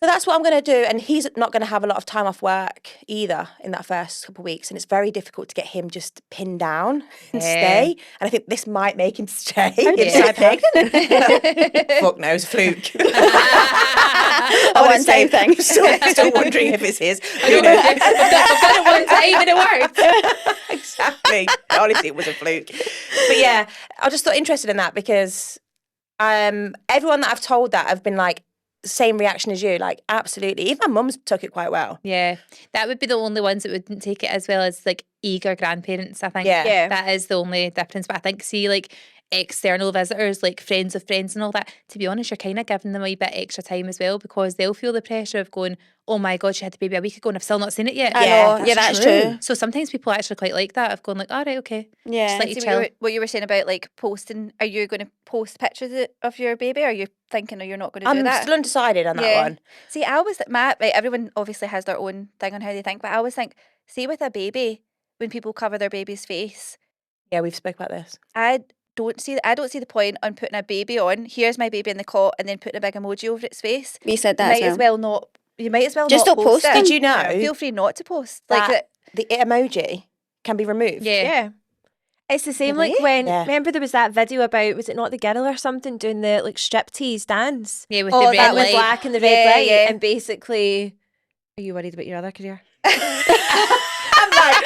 So that's what I'm going to do. And he's not going to have a lot of time off work either in that first couple of weeks. And it's very difficult to get him just pinned down and Yeah. stay. And I think this might make him stay. Yeah. Fuck no, it's a fluke. A one-time thing. Still wondering if it's his. I've done it one time and it worked. Exactly. Honestly, it was a fluke. But yeah, I just thought interested in that because everyone that I've told that have been like, same reaction as you, like absolutely. Even my mum's took it quite well. Yeah, that would be the only ones that wouldn't take it as well as like eager grandparents. I think Yeah. that is the only difference. But I think see like external visitors, like friends of friends and all that. To be honest, you're kind of giving them a wee bit extra time as well because they'll feel the pressure of going, oh my god, she had the baby a week ago and I've still not seen it yet. I Yeah, know. Yeah, that's that's true. true. So sometimes people actually quite like that of going like, all right, okay. Yeah. Just let you See chill. what you were saying about like posting. Are you going to post pictures of your baby? Or are you thinking, you're not going to do I'm that? still undecided on that one. See, I always right, everyone obviously has their own thing on how they think, but I always think, see, with a baby, when people cover their baby's face, Yeah, we've spoke about this. I don't see the point on putting a baby on. Here's my baby in the cot, and then putting a big emoji over its face. We said You that might as well. You might as well Just not don't post post it. them. Did you know Feel free not to post. that Like the emoji can be removed? Yeah. yeah. It's the same like Really? when, Yeah. remember there was that video about, was it not the girl or something, doing the like striptease dance? Yeah, with Oh, the that red With light. black and the red Yeah, light. yeah. And basically, are you worried about your other career? I'm like,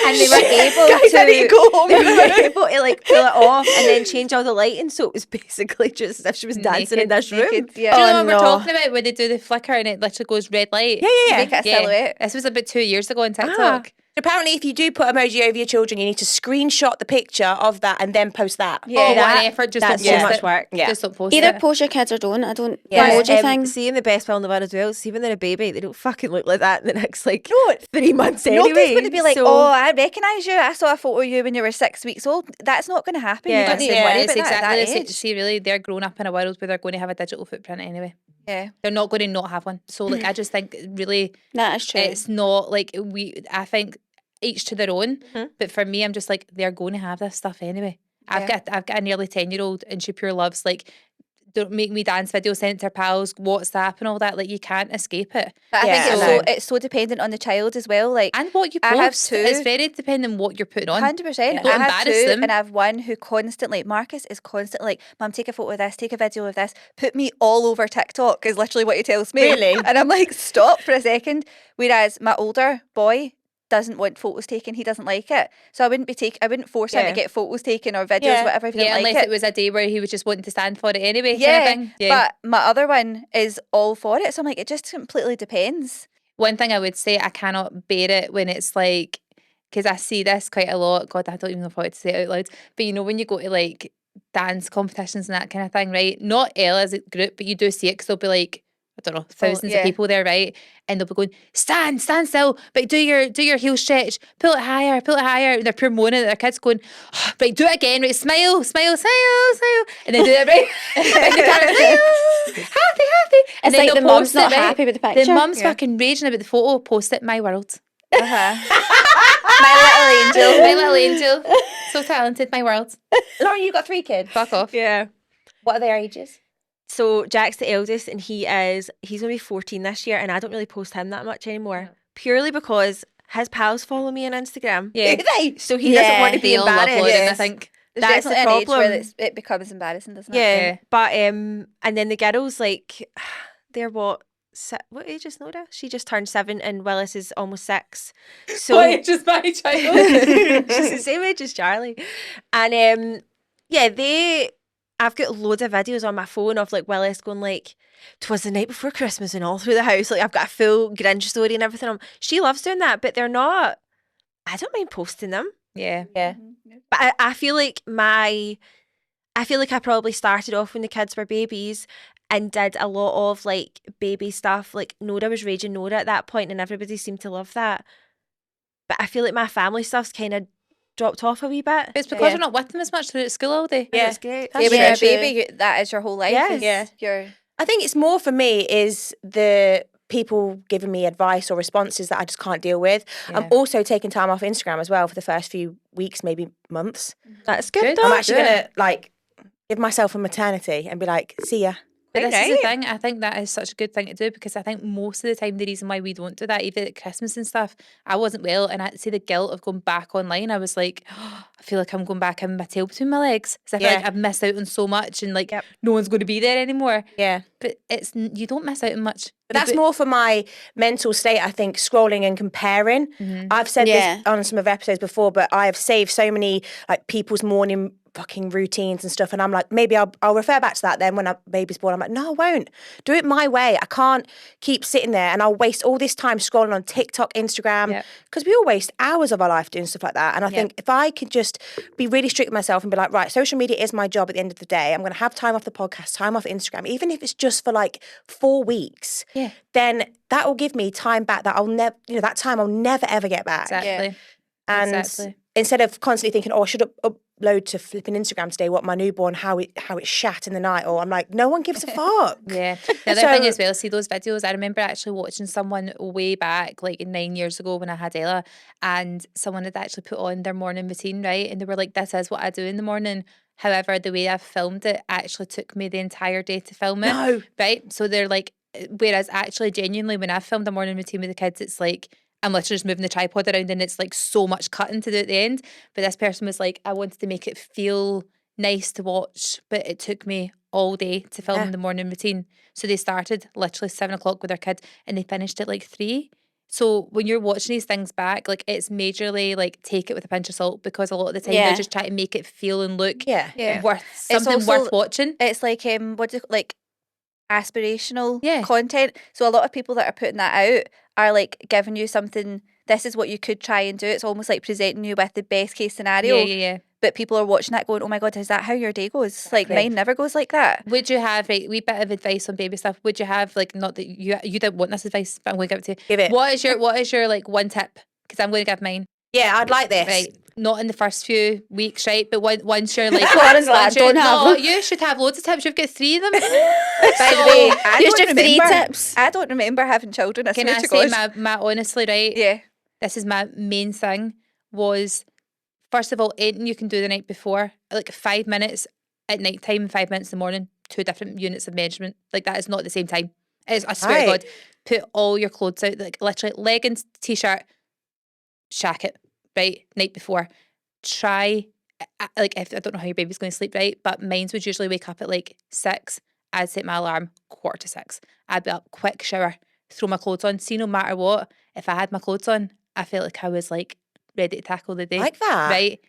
and they were able guys, I need to to. go home. They were able to like pull it off and then change all the lighting, so it was basically just as if she was dancing in this room. Naked, Do you yeah. know Oh, what we're no. talking about when they do the flicker and it literally goes red light? Yeah. Make it a silhouette. This was about 2 years ago on TikTok. Apparently, if you do put emoji over your children, you need to screenshot the picture of that and then post that. Yeah. Oh, what that- an effort. Just That's don't so post much it. work. Yeah. Just don't post Either it. post your kids or don't. I don't. Yeah. The emoji thing. See, in the best film in the world as well, see when they're a baby, they don't fucking look like that in the next like No, 3 months anyway. Nobody's going to be like, So- oh, I recognise you. I saw a photo of you when you were 6 weeks old. That's not going to happen. Yeah. You don't need to Yeah, worry It's about that exactly at the that same. age. See, really, they're grown up in a world where they're going to have a digital footprint anyway. Yeah. They're not going to not have one. So, like, I just think really That is true. it's not like I think each to their own. Mhm. But for me, I'm just like, they're going to have this stuff anyway. I've got a nearly 10-year-old and she pure loves like don't make me dance videos sent to her pals, WhatsApp and all that. Like, you can't escape it. But I Yeah, think I know. it's so dependent on the child as well. Like, And what you I have post, two. it's very dependent on what you're putting on. 100%. Don't I have embarrass two, them. and I have one who constantly, Marcus is constantly like, Mum, take a photo of this, take a video of this, put me all over TikTok is literally what he tells me. Really? And I'm like, stop for a second. Whereas my older boy doesn't want photos taken. He doesn't like it. So I wouldn't force him to get photos taken or videos, Yeah. whatever, if he Yeah, didn't like unless it. it was a day where he was just wanting to stand for it anyway. Yeah, kind of thing. Yeah. but my other one is all for it. So I'm like, it just completely depends. One thing I would say, I cannot bear it when it's like, because I see this quite a lot. God, I don't even know if I would say it out loud. But you know, when you go to like dance competitions and that kind of thing, right? Not Ella as a group, but you do see it because there'll be like, I don't know, thousands yeah. of people there, right? And they'll be going, stand still, but do your heel stretch, pull it higher. And they're pure moaning at their kids going, oh, right, do it again, right? Smile. And they do it, right? And they kind of smile, happy. And It's like the mum's not happy with the picture. The mum's fucking raging about the photo, post it, my world. My little angel. My little angel. So talented, my world. Lauren, you got 3 kids. Fuck off. Yeah. What are their ages? So Jack's the eldest, and he's going to be 14 this year, and I don't really post him that much anymore, purely because his pals follow me on Instagram. Yeah. Do they? So he doesn't want to be They all love embarrassed. Lauren, I Yes. think. There's That's the definitely an age where problem. it becomes embarrassing, doesn't it? Yeah, Yeah. but and then the girls, like, they're what age is Nora? She just turned 7, and Willis is almost 6. So Just my child. she's the same age as Charlie, and yeah, I've got loads of videos on my phone of like Willis going like, "'Twas the night before Christmas," and all through the house. Like, I've got a full Grinch story and everything. She loves doing that, but they're not. I don't mind posting them, Yeah. Yeah. but I feel like I probably started off when the kids were babies and did a lot of like baby stuff. Like, Nora was raging Nora at that point, and everybody seemed to love that. But I feel like my family stuff's kind of dropped off a wee bit. It's because we're not with them as much. They're at school all day. And Yeah. it's great. Yeah, when you're a That's true. baby, that is your whole life. Yes. is Yeah. Your I think it's more for me is the people giving me advice or responses that I just can't deal with. I'm Yeah. also taking time off Instagram as well for the first few weeks, maybe months. That's good, Good. though. I'm actually yeah. going to like give myself a maternity and be like, see ya. But this is the Right. thing. I think that is such a good thing to do because I think most of the time the reason why we don't do that, even at Christmas and stuff, I wasn't well and I had to see the guilt of going back online. I was like, oh, I feel like I'm going back in my tail between my legs. Because I feel Yeah. like I've missed out on so much and like Yep. no one's going to be there anymore. Yeah. But you don't miss out on much. But that's more for my mental state, I think, scrolling and comparing. I've said Yeah. this on some of episodes before, but I have saved so many like people's morning fucking routines and stuff. And I'm like, maybe I'll refer back to that then when a baby's born. I'm like, no, I won't. Do it my way. I can't keep sitting there and I'll waste all this time scrolling on TikTok, Instagram, Yep. because we all waste hours of our life doing stuff like that. And I think if I could just be really strict with myself and be like, right, social media is my job at the end of the day. I'm going to have time off the podcast, time off Instagram, even if it's just for like 4 weeks. Yeah. Then that will give me time back that I'll never, that time I'll never ever get back. Exactly. And Exactly. instead of constantly thinking, oh, I should upload to flipping Instagram today what my newborn, how it shat in the night, or I'm like, no one gives a fuck. Yeah. The other thing as well, see those videos, I remember actually watching someone way back, like 9 years ago when I had Ella, and someone had actually put on their morning routine, right? And they were like, this is what I do in the morning. However, the way I've filmed it actually took me the entire day to film it. No. Right? So they're like, whereas actually genuinely when I filmed a morning routine with the kids, it's like, I'm literally just moving the tripod around and it's like so much cutting to do at the end. But this person was like, I wanted to make it feel nice to watch, but it took me all day to film the morning routine. So they started literally 7 o'clock with their kid and they finished at like 3. So when you're watching these things back, like it's majorly like take it with a pinch of salt because a lot of the time Yeah. they're just trying to make it feel and look Yeah. worth something also- worth watching. It's like what do you, like aspirational Yeah. content. So a lot of people that are putting that out are like giving you something. This is what you could try and do. It's almost like presenting you with the best case scenario. Yeah. But people are watching that going, oh my God, is that how your day goes? Like Exactly. mine never goes like that. Would you have wee bit of advice on baby stuff? Would you have like not that you didn't want this advice, but I'm going to give it to you. Give it. What is your like one tip? Because I'm going to give mine. Yeah, I'd like this. Right, not in the first few weeks, right? But once you're like, Lauren's like, once you're- don't have no, them. you should have loads of tips. You've got 3 of them. By the way, I Here's don't your 3 remember. tips. I don't remember having children. I Can swear I to say God. my honestly, right? Yeah. This is my main thing was, first of all, anything you can do the night before, like 5 minutes at night time and 5 minutes in the morning. two different units of measurement. Like that is not the same time. I swear to God, put all your clothes out, like literally leggings, t-shirt, shacket, right, night before. Try, like if I don't know how your baby's going to sleep, right, but mine would usually wake up at like 6. I'd set my alarm 5:45. I'd be up, quick shower, throw my clothes on. See, no matter what, if I had my clothes on, I felt like I was like ready to tackle the day. Like that? Right?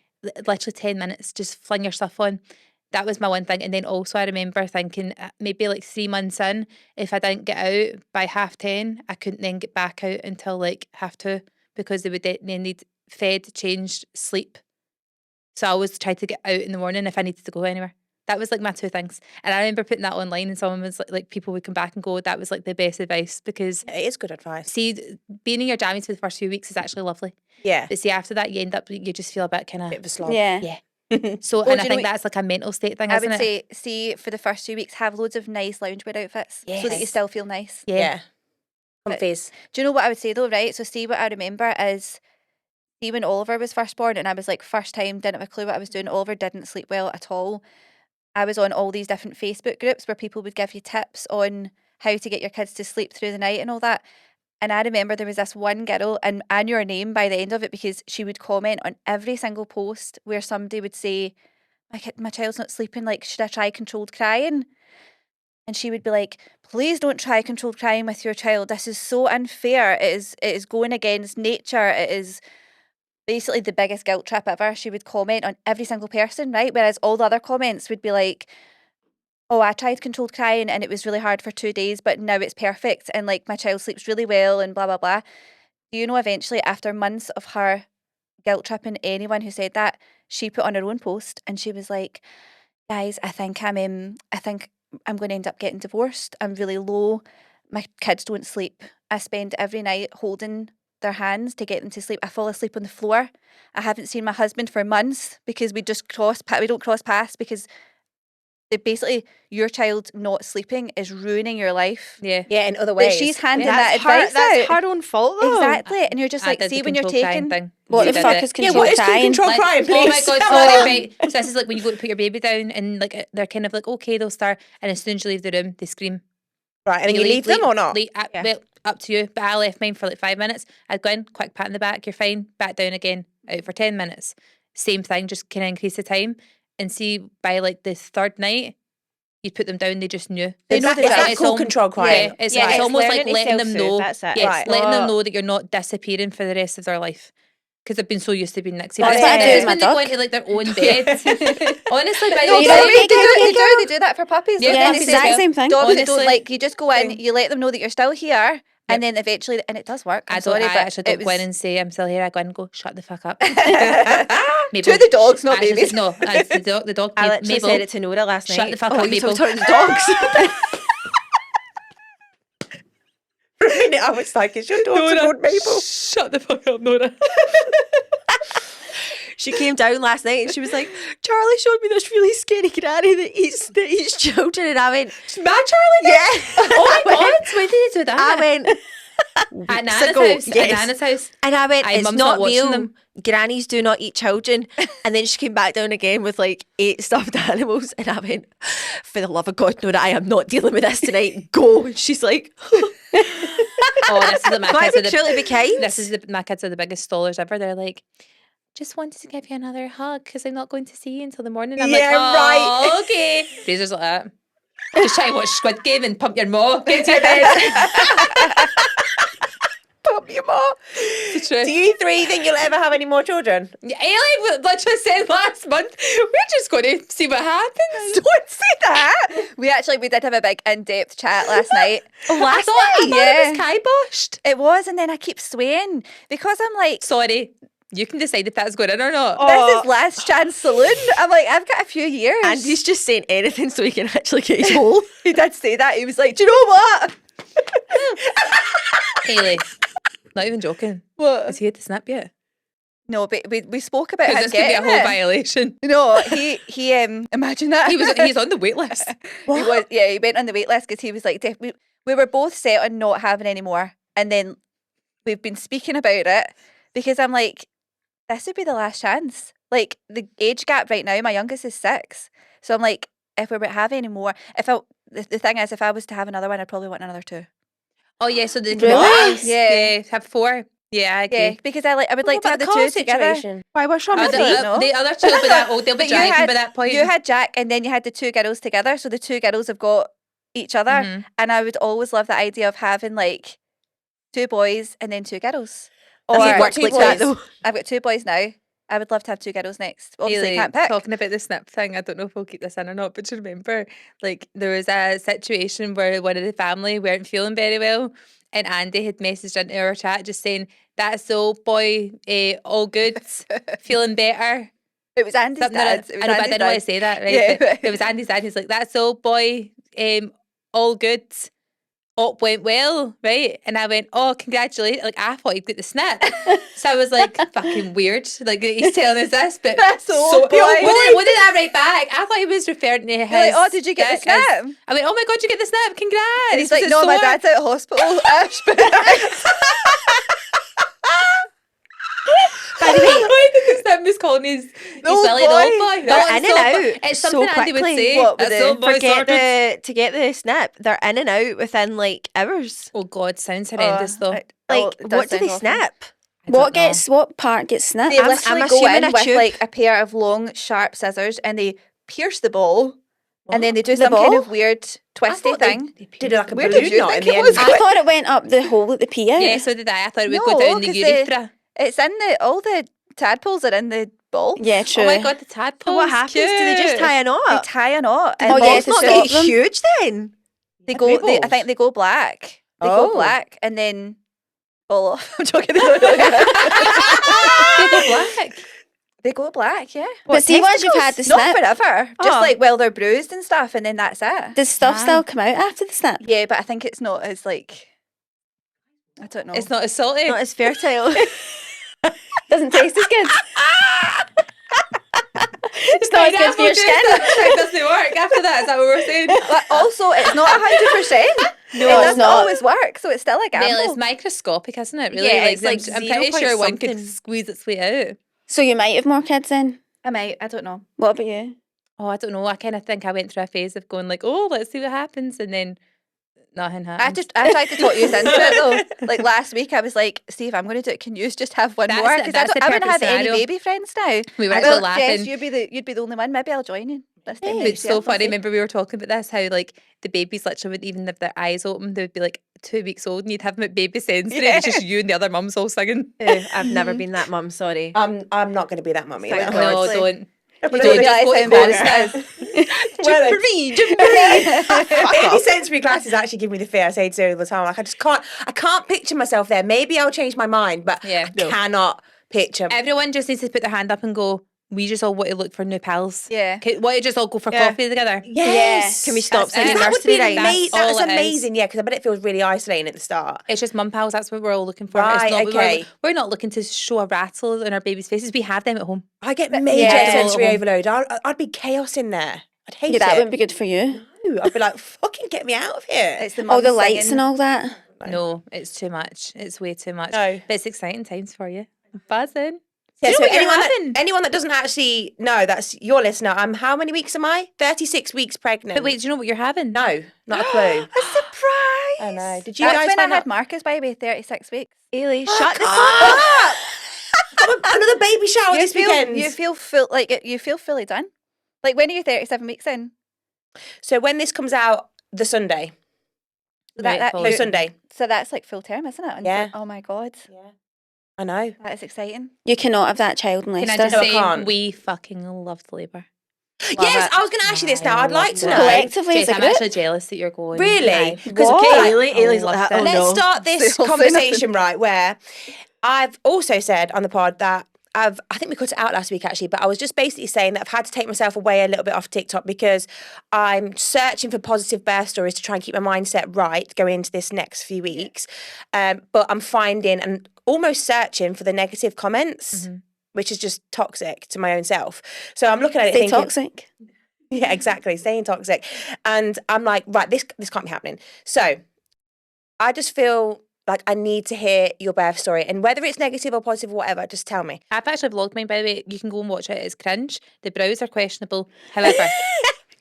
Literally 10 minutes, just fling your stuff on. That was my one thing. And then also I remember thinking maybe like 3 months in, if I didn't get out by 10:30, I couldn't then get back out until like 2:30 because they would then need fed, changed, sleep. So I always tried to get out in the morning if I needed to go anywhere. That was like my two things. And I remember putting that online and someone was like people would come back and go, that was like the best advice because It is good advice. see, being in your jammies for the first few weeks is actually lovely. Yeah. But see, after that, you just feel a bit kind Bit of, of a slob. Yeah. so, Well, and do I you know think what- that's like a mental state thing, I isn't would it? say, see, for the first 2 weeks, have loads of nice loungewear outfits so that you Yes. still feel nice. Yeah. Comfies. Do you know what I would say though, right? So see, what I remember is, see when Oliver was first born and I was like first time, didn't have a clue what I was doing. Oliver didn't sleep well at all. I was on all these different Facebook groups where people would give you tips on how to get your kids to sleep through the night and all that. And I remember there was this one girl, and I knew her name by the end of it because she would comment on every single post where somebody would say, my child's not sleeping, like, should I try controlled crying? And she would be like, please don't try controlled crying with your child. This is so unfair. It is going against nature. It is basically the biggest guilt trip ever. She would comment on every single person, right? Whereas all the other comments would be like, oh, I tried controlled crying and it was really hard for 2 days, but now it's perfect. And like my child sleeps really well and blah, blah, blah. Do you know, eventually, after months of her guilt tripping anyone who said that, she put on her own post and she was like, guys, I think I'm going to end up getting divorced. I'm really low. My kids don't sleep. I spend every night holding their hands to get them to sleep. I fall asleep on the floor. I haven't seen my husband for months because we don't cross paths because basically your child not sleeping is ruining your life. Yeah. Yeah, in other But ways. she's handing That's that advice that's out. her own fault though. Exactly. And you're just I like, did see the when you're control crying taking thing. What You the did fuck it. is Yeah, control what is crying? control Like, crying, oh my please? God, sorry, right. So this is like when you go to put your baby down and like they're kind of like, okay, they'll start. And as soon as you leave the room, they scream. Right, and then you leave them or not? Yeah. Well, up to you. But I left mine for like 5 minutes. I'd go in, quick pat in the back, you're fine. Back down again, out for 10 minutes. Same thing, just kind of increase the time. And see, by like the third night, you'd put them down, they just knew. They know Is the that drill. It's called al- control crying? Yeah, it's it's almost like learning to letting them self-soothe, know. that's it. Yeah, Right. it's letting them Oh. know that you're not disappearing for the rest of their life. Because they've been so used to being next to you. That's But what I do this with is my when they go dog. into like their own bed. Honestly, by No, the you but don't time- make it they do that for puppies. Yeah, though. Yeah, They it's say the exact same thing. dogs that don't Honestly. like, you just go in, you let them know that you're still here, and then eventually, and it does work. I'm sorry, I but actually don't it go in was and say I'm still here. I go in and go, shut the fuck up. to the dogs, not Actually, babies. No, the dog. I literally Mabel, said it to Nora last night. shut the fuck oh, up, you Mabel. talking to dogs? For a minute, I was like, is your daughter called Mabel? Shut the fuck up, Nora. She came down last night and she was like, Charlie showed me this really scary granny that eats children. And I went, My Charlie? yeah. Oh my God, when did you do that? I went, At weeks Nana's ago, house. At yes. Nana's house. And I went, Aye, it's mum's not not watching real. them. Grannies do not eat children. And then she came back down again with like 8 stuffed animals. And I went, for the love of God, Nora, I am not dealing with this tonight. Go. And she's like, Oh, this is like my why kids are would truly be kind? This is my kids are the biggest stallers ever. They're like, just wanted to give you another hug because I'm not going to see you until the morning. I'm Yeah, like, oh, right. okay. Fraser's like that. Just try and watch Squid Game and pump your maw. Get to your bed. Pump your maw. It's true. Do you three think you'll ever have any more children? Ailey literally said last month, we're just going to see what happens. Don't say that. We did have a big in-depth chat last night. I thought it was kiboshed. It was, and then I keep swaying because I'm like, Sorry, you can decide if that's good in or not. this is last chance saloon. I'm like, I've got a few years. And he's just saying anything so he can actually get his hole. He did say that. He was like, do you know what? Ailey, not even joking. What? Has he had to snap yet? No, but we spoke about Because him this could be a getting whole it. violation. No, he imagine that. He's on the wait list. He went on the wait list because he was like, we were both set on not having any more, and then we've been speaking about it because I'm like, this would be the last chance. Like the age gap right now, my youngest is 6, so I'm like, if we were to have any more, the thing is, if I was to have another one, I'd probably want another 2. Oh yeah, so the Really? Yeah. have 4. Yeah, I agree. Yeah, because I would like to have the 2 together. Why? What's wrong Oh, with I the, me? don't know. the other 2 will be that old. They'll be But you driving had- by that point. You had Jack, and then you had the 2 girls together. So the 2 girls have got each other, Mhm. and I would always love the idea of having like 2 boys and then 2 girls. Does it Or work like that, though? I've got 2 boys now. I would love to have 2 girls next. Obviously, Hayley, I can't pick. talking about the snip thing, I don't know if we'll keep this in or not, but do you remember, like, there was a situation where one of the family weren't feeling very well, and Andy had messaged into our chat just saying, "That's the old boy, all good, feeling better." It was Andy's Something dad. I know, but I didn't want to say that, right? Yeah. But it was Andy's dad. He's like, "That's the old boy, all good." Op went well, right? And I went, "Oh, congratulations." Like, I thought he'd get the snip. So I was like, fucking weird. Like, he's telling us this, but That's the old boy. What did I write back? I thought he was referring to his. You're like, oh, did you get the dick as- snip? I went, "Oh my God, you get the snip. Congrats." And he's Was like, it no, my sore?" dad's out of hospital. Ash, but By the way, I think the snip was calling his old Billy the old boy. They're No, in it's and so out It's so something Andy would quickly. say. What with That's the- old boy sorted. to get the snip, they're in and out within like hours. Oh God, sounds horrendous though. Like, it does what do sound they awful. snap? I don't know. What part gets snipped? They I'm literally go assuming in a with tube. like a pair of long, sharp scissors and they pierce the ball. And then they do The some kind ball? of weird twisty thing. Did it like a Where did balloon you knot in think the it end. was I thought it went up the hole at the pee out. Yeah, so did I. I thought it would No, go down the 'cause urethra. It's in all the tadpoles are in the ball. Yeah, true. Oh my God, the tadpoles. But what happens? Do they just cute. tie a They knot? tie a knot and Oh, balls yeah, to it's It's not stop show. that them. huge then. They Like go. blue They, I balls? think they go black. They Oh. go black and then fall off. I'm joking. They go black. They go black. Yeah. But see, once you've had the Not snip, forever. Just Oh. like while they're bruised and stuff, and then that's it. does stuff still come out after the snip? Yeah, but I think it's not as like. I don't know. It's not as salty. Not as fertile. Doesn't taste as good. It's not as good for your skin. It doesn't work after that. Is that what we're saying? But also, it's not 100%. No, it it's doesn't not. always work, so it's still a gamble. Well, it's microscopic, isn't it? Really? Yeah, it's like I'm pretty 0. sure one could something. squeeze its way out. So you might have more kids then. I might. I don't know. What about you? Oh, I don't know. I kind of think I went through a phase of going like, "Oh, let's see what happens," and then nothing happened. I tried to talk you into it though. Like last week, I was like, "Steve, I'm going to do it. Can you just have one That's more? the- Because that's the I wouldn't have perfect any scenario. baby friends now." We were I actually thought, laughing. Jess, you'd be the only one. Maybe I'll join you this time. It's so funny. Remember we were talking about this, how like the babies literally wouldn't even have their eyes open. They would be like 2 weeks old and you'd have them at baby sensory. Yeah. It's just you and the other mums all singing. I've never been that mum, sorry. I'm not going to be that mummy. Thank though. God. No, Honestly. don't. But You no, don't just realise go how to embarrassing it is. Any sensory glasses actually give me the fear. I say to Zoe all the time, like I can't picture myself there. Maybe I'll change my mind, but Yeah. I cannot picture. Everyone just needs to put their hand up and go, "We just all want to look for new pals. Yeah. Want to just all go for Yeah. coffee together?" Yes. Can we stop That's singing it. That would be nursery rhymes? That's all That's it is. amazing. Yeah, because I bet it feels really isolating at the start. It's just mum pals. That's what we're all looking for. Right, It's not, okay. we're not looking to show a rattle in our babies' faces. We have them at home. I get major Yeah. sensory overload. I'd be chaos in there. I'd hate Yeah, that it. wouldn't be good for you. No, I'd be like, fucking get me out of here. It's the All mum the lights singing. and all that. No, it's too much. It's way too much. No. But it's exciting times for you. Buzzing. Yeah, Do you know so what you're anyone having? anyone that doesn't actually know, that's your listener. How many weeks am I? 36 weeks pregnant. But wait, do you know what you're having? No, not a clue. A surprise. I know. Did you That's guys when I find had out? Marcus baby, 36 weeks. Ailey, shut the fuck Ah! Got another baby shower You this weekend. feel you feel fully done. Like when are you 37 weeks in? So when this comes out, the Sunday. That- No, Sunday. So that's like full term, isn't it? And Yeah. oh my god, Yeah. I know. that is exciting. You cannot have that child in Can I Leicester. just No, I say can't. we fucking loved labour. Yes, it. I was going to ask you this now. I'd like to know. Collectively Jess, as a I'm group. actually jealous that you're going. Really? Aye. Because What? okay, Ailey, Ailey's like loved that. Oh it. let's no. start this They'll say conversation right where I've also said on the pod that I think we cut it out last week actually, but I was just basically saying that I've had to take myself away a little bit off TikTok because I'm searching for positive birth stories to try and keep my mindset right going into this next few weeks. But I'm finding and almost searching for the negative comments, which is just toxic to my own self. So I'm looking at it Stay thinking, toxic. yeah, exactly, staying toxic. And I'm like, right, this can't be happening. So I just feel like I need to hear your birth story. And whether it's negative or positive or whatever, just tell me. I've actually vlogged mine, by the way. You can go and watch it. It's cringe. The brows are questionable. However,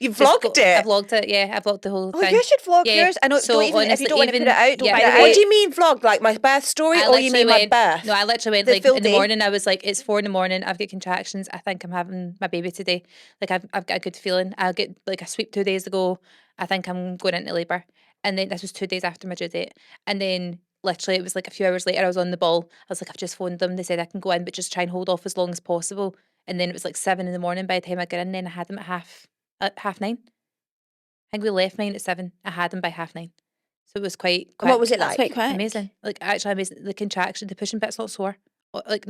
You Just vlogged it? I vlogged it, yeah. I vlogged the whole Oh, thing. you should vlog Yeah, yours. I know. so Don't even if honestly, you don't want to put even- it out. Don't yeah, put but it out. What do you mean vlog? Like my birth story, or you literally mean my went- birth? No, I literally went The like full in the day? morning. I was like, it's 4 a.m. I've got contractions. I think I'm having my baby today. Like I've got a good feeling. I'll get like a sweep 2 days ago. I think I'm going into labour. And then this was 2 days after my due date. And then literally it was like a few hours later, I was on the ball. I was like, I've just phoned them. They said I can go in, but just try and hold off as long as possible. And then it was like 7 a.m. by the time I got in. Then I had them at half 9. I think we left mine at 7. I had them by half 9. So it was quite And what was it That's like? quite quick. amazing. Like actually amazing. The contraction, the pushing bit's not sore. Like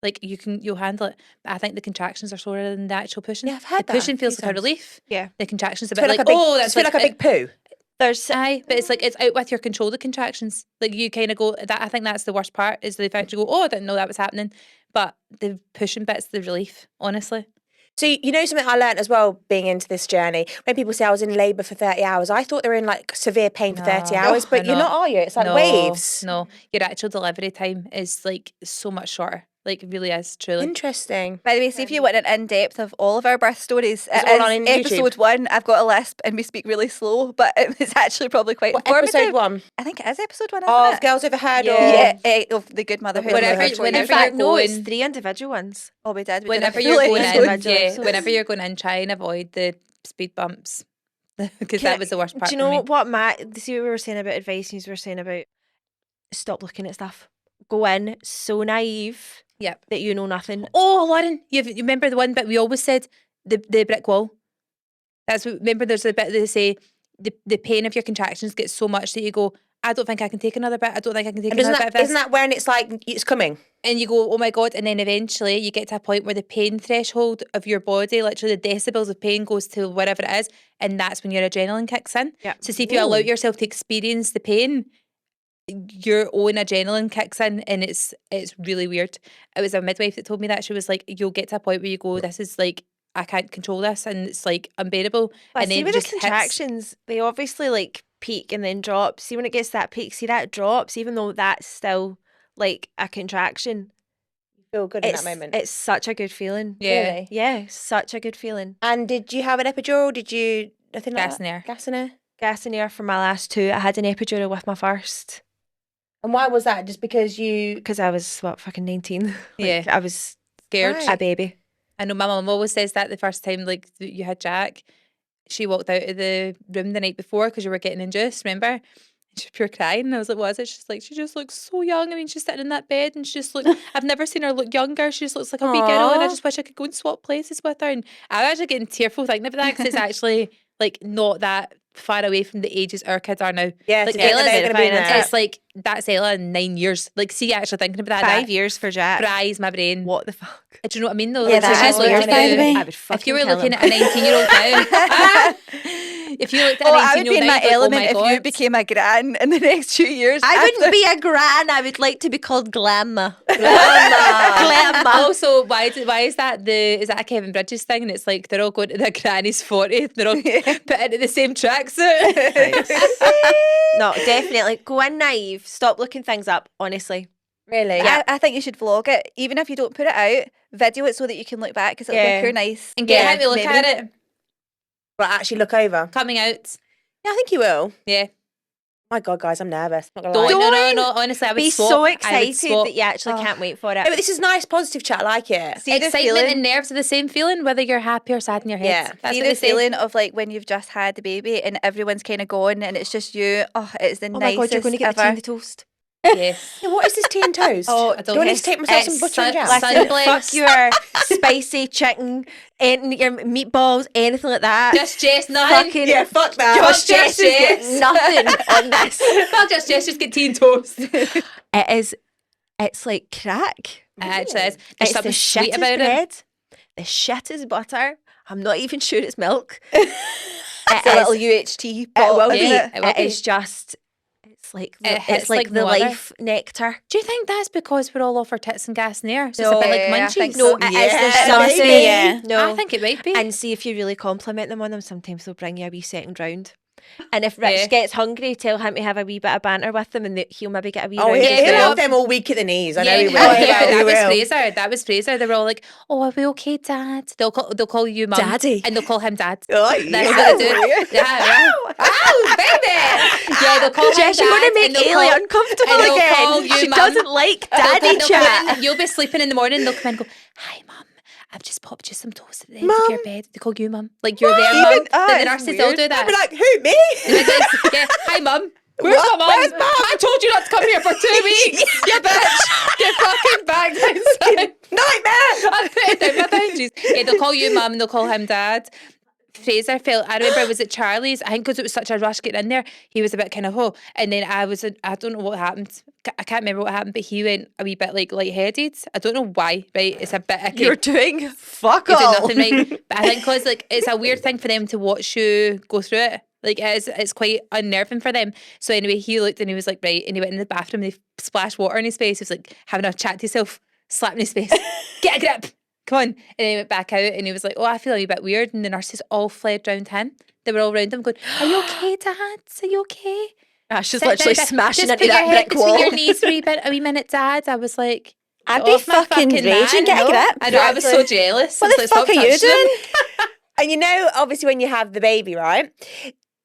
like you'll handle it. But I think the contractions are sore than the actual pushing. Yeah, I've heard the that pushing a few feels like a times. relief. Yeah. The contractions a Does bit it feel like, like a big, oh, does that's it feel like a big poo? There's Aye, but it's like it's out with your control, the contractions. Like you kind of go that. I think that's the worst part is the fact you go, oh, I didn't know that was happening. But the pushing bit's the relief, honestly. So you know something I learned as well being into this journey. When people say I was in labour for 30 hours, I thought they were in like severe pain for 30 No. hours, but They're you're not, not. are you? It's like No, waves. No, your actual delivery time is like so much shorter. Like it really is truly. Interesting. By the way, see if you want an in-depth of all of our birth stories, Is it it all is on YouTube? episode 1. I've got a lisp and we speak really slow, but it's actually probably quite What, informative. episode 1? I think it is episode 1, isn't Oh, it? Girls Overheard or... Yeah, of the good motherhood. Whenever- Motherhood for whenever you. in fact, you're no, it's going- 3 individual ones. Oh, we did. We Whenever did a you're full going episode. in, individual yeah, episodes. whenever you're going in, try and avoid the speed bumps because Can that I- was the worst part Do you for know me. what see what we were saying about advice and you were saying about stop looking at stuff. Go in so naive Yep. that you know nothing. Oh, Lauren, you remember the one bit we always said, the brick wall. That's what, remember. There's a bit they say the pain of your contractions gets so much that you go, I don't think I can take another bit. I don't think I can take And another bit of this. isn't that when it's like, it's coming? And you go, oh my God. And then eventually you get to a point where the pain threshold of your body, literally the decibels of pain goes to whatever it is. And that's when your adrenaline kicks in. Yeah. So see if you allow yourself to experience the pain, your own adrenaline kicks in and it's really weird. It was a midwife that told me that. She was like, you'll get to a point where you go, this is like, I can't control this and it's like unbearable. But and see then with it the just hits. contractions, they obviously like peak and then drop. See when it gets to that peak, see that drops, even though that's still like a contraction. Feel good in It's that moment. it's such a good feeling. Yeah. Really? Yeah, such a good feeling. And did you have an epidural? Did you, nothing like Gas in that? air. Gas in air? Gas in air for my last 2. I had an epidural with my first And why was that? Just because you... because I was fucking 19. Yeah. I was Scared. Right. a baby. I know my mum always says that the first time like you had Jack, she walked out of the room the night before because you were getting induced, remember? And she was pure crying. And I was like, what is it? She's like, she just looks so young. I mean, she's sitting in that bed and she just looks, I've never seen her look younger. She just looks like a wee girl and I Aw. just wish I could go and swap places with her. And I'm actually getting tearful thinking about that because it's actually like not that far away from the ages our kids are now. Yeah, like to get Ella's they're gonna be in there. it's like, that's Ella in 9 years. Like, see, actually thinking about that. 5 years for Jack. Fries my brain. What the fuck? Do you know what I mean though? Yeah, Like, so that she's is looking weird, at by the you- way. I would If you were fucking kill looking him. at a 19-year-old now, if you looked at a Oh, I would 19-year-old be in now, my you'd be like, element oh my if you God. became a gran in the next 2 years. I after- wouldn't be a gran. I would like to be called Glamma. Glamma. Also, why is that is that a Kevin Bridges thing? And it's like they're all going to their granny's 40th. They're all put into the same tracksuit. No, definitely. Go in naive. Stop looking things up, honestly. Really? I think you should vlog it, even if you don't put it out. Video it so that you can look back because it'll Yeah. be pure nice. And get him to look maybe. at it. Well, actually look over. Coming out. Yeah, I think you will. Yeah. My God, guys, I'm nervous. Not gonna Don't, lie. no. Honestly, I would Be swap. so I would excited swap. that you actually can't wait for No, it. but this is nice, positive chat. I like it. See the Excitement feeling, and nerves are the same feeling, whether you're happy or sad in your head. Yeah. That's see what the they say. feeling of like when you've just had the baby and everyone's kind of gone and it's just you. Oh, it's the Oh my nicest God, you're going to get the tea ever. and the toast. Yes. Yeah, what is this tea and toast? Oh, I don't Do I need know. to take myself some It's butter and jam? sun- Listen, blends. fuck your spicy chicken, your meatballs, anything like that. Just Jess, nothing. fucking Yeah, fuck that. Just Jess is Jess. getting nothing on this. Fuck just Jess, just get tea and toast. It is. It's like crack. It actually is. There's It's something the sweet shittest about it. bread. The shittest butter. I'm not even sure it's milk. It's a little UHT It pot, will isn't be. it? It will It be. is just. It's like It it's hits like like the no other. life nectar. Do you think that's because we're all off our tits and gas in the air? So No, it's a bit yeah, I like think munchies? so. No, it is. Yeah, There's something. maybe, yeah. No, I think it might be. and see if you really compliment them on them, sometimes they'll bring you a wee second round. And if Rich Yeah. gets hungry, tell him to have a wee bit of banter with him, and he'll maybe get a wee Oh, round he'll, as he'll well. have them all weak at the knees. I know he will. Oh, He yeah, that was will. Fraser. That was Fraser. They were all like, "Oh, are we okay, Dad?" They'll call you Mum, Daddy. and they'll call him Dad. Oh, That's yeah. what they do. Yeah, right. Ow, baby. Yeah, they'll call him Jess, Dad. you're going to make and they'll Ailey call- uncomfortable and they'll call again. you She Mum. doesn't like They'll daddy come chat. in, you'll be sleeping in the morning. They'll come in and go, "Hi, Mum. I've just popped you some toast at the end of your bed." They call you Mum, like you're their mum. Even- Then the it's nurses all weird. do that. I'd be like, who, me? Yeah, "Hi, Mum. Where's What? my mum? Where's Mum? I told you not to come here for 2 weeks. You bitch. Get fucking back outside." Nightmare. I'm putting down my boundaries. Yeah, they'll call you Mum and they'll call him Dad. Fraser felt, I remember it was at Charlie's, I think because it was such a rush getting in there, he was a bit kind of, and then I don't know what happened. I can't remember what happened, but he went a wee bit like lightheaded. I don't know why, right? It's a bit icky. You're doing fuck You're doing all. nothing right. But I think because like it's a weird thing for them to watch you go through it. Like it's quite unnerving for them. So anyway, he looked and he was like, right, and he went in the bathroom, they splashed water in his face. He was like having a chat to himself, slapping his face. "Get a grip. Come on." And then he went back out and he was like, "Oh, I feel a wee bit weird." And the nurses all fled round him. They were all round him going, "Are you okay, Dad? Are you okay?" She's Sit literally down, smashing just into put your that head brick between wall. your knees for a wee minute, Dad. I was like, I'd "Get be off my fucking raging. man." Get a grip. I know, I was so jealous. What I the was like, fuck are "Stop you touching him." doing? And you know, obviously, when you have the baby, right?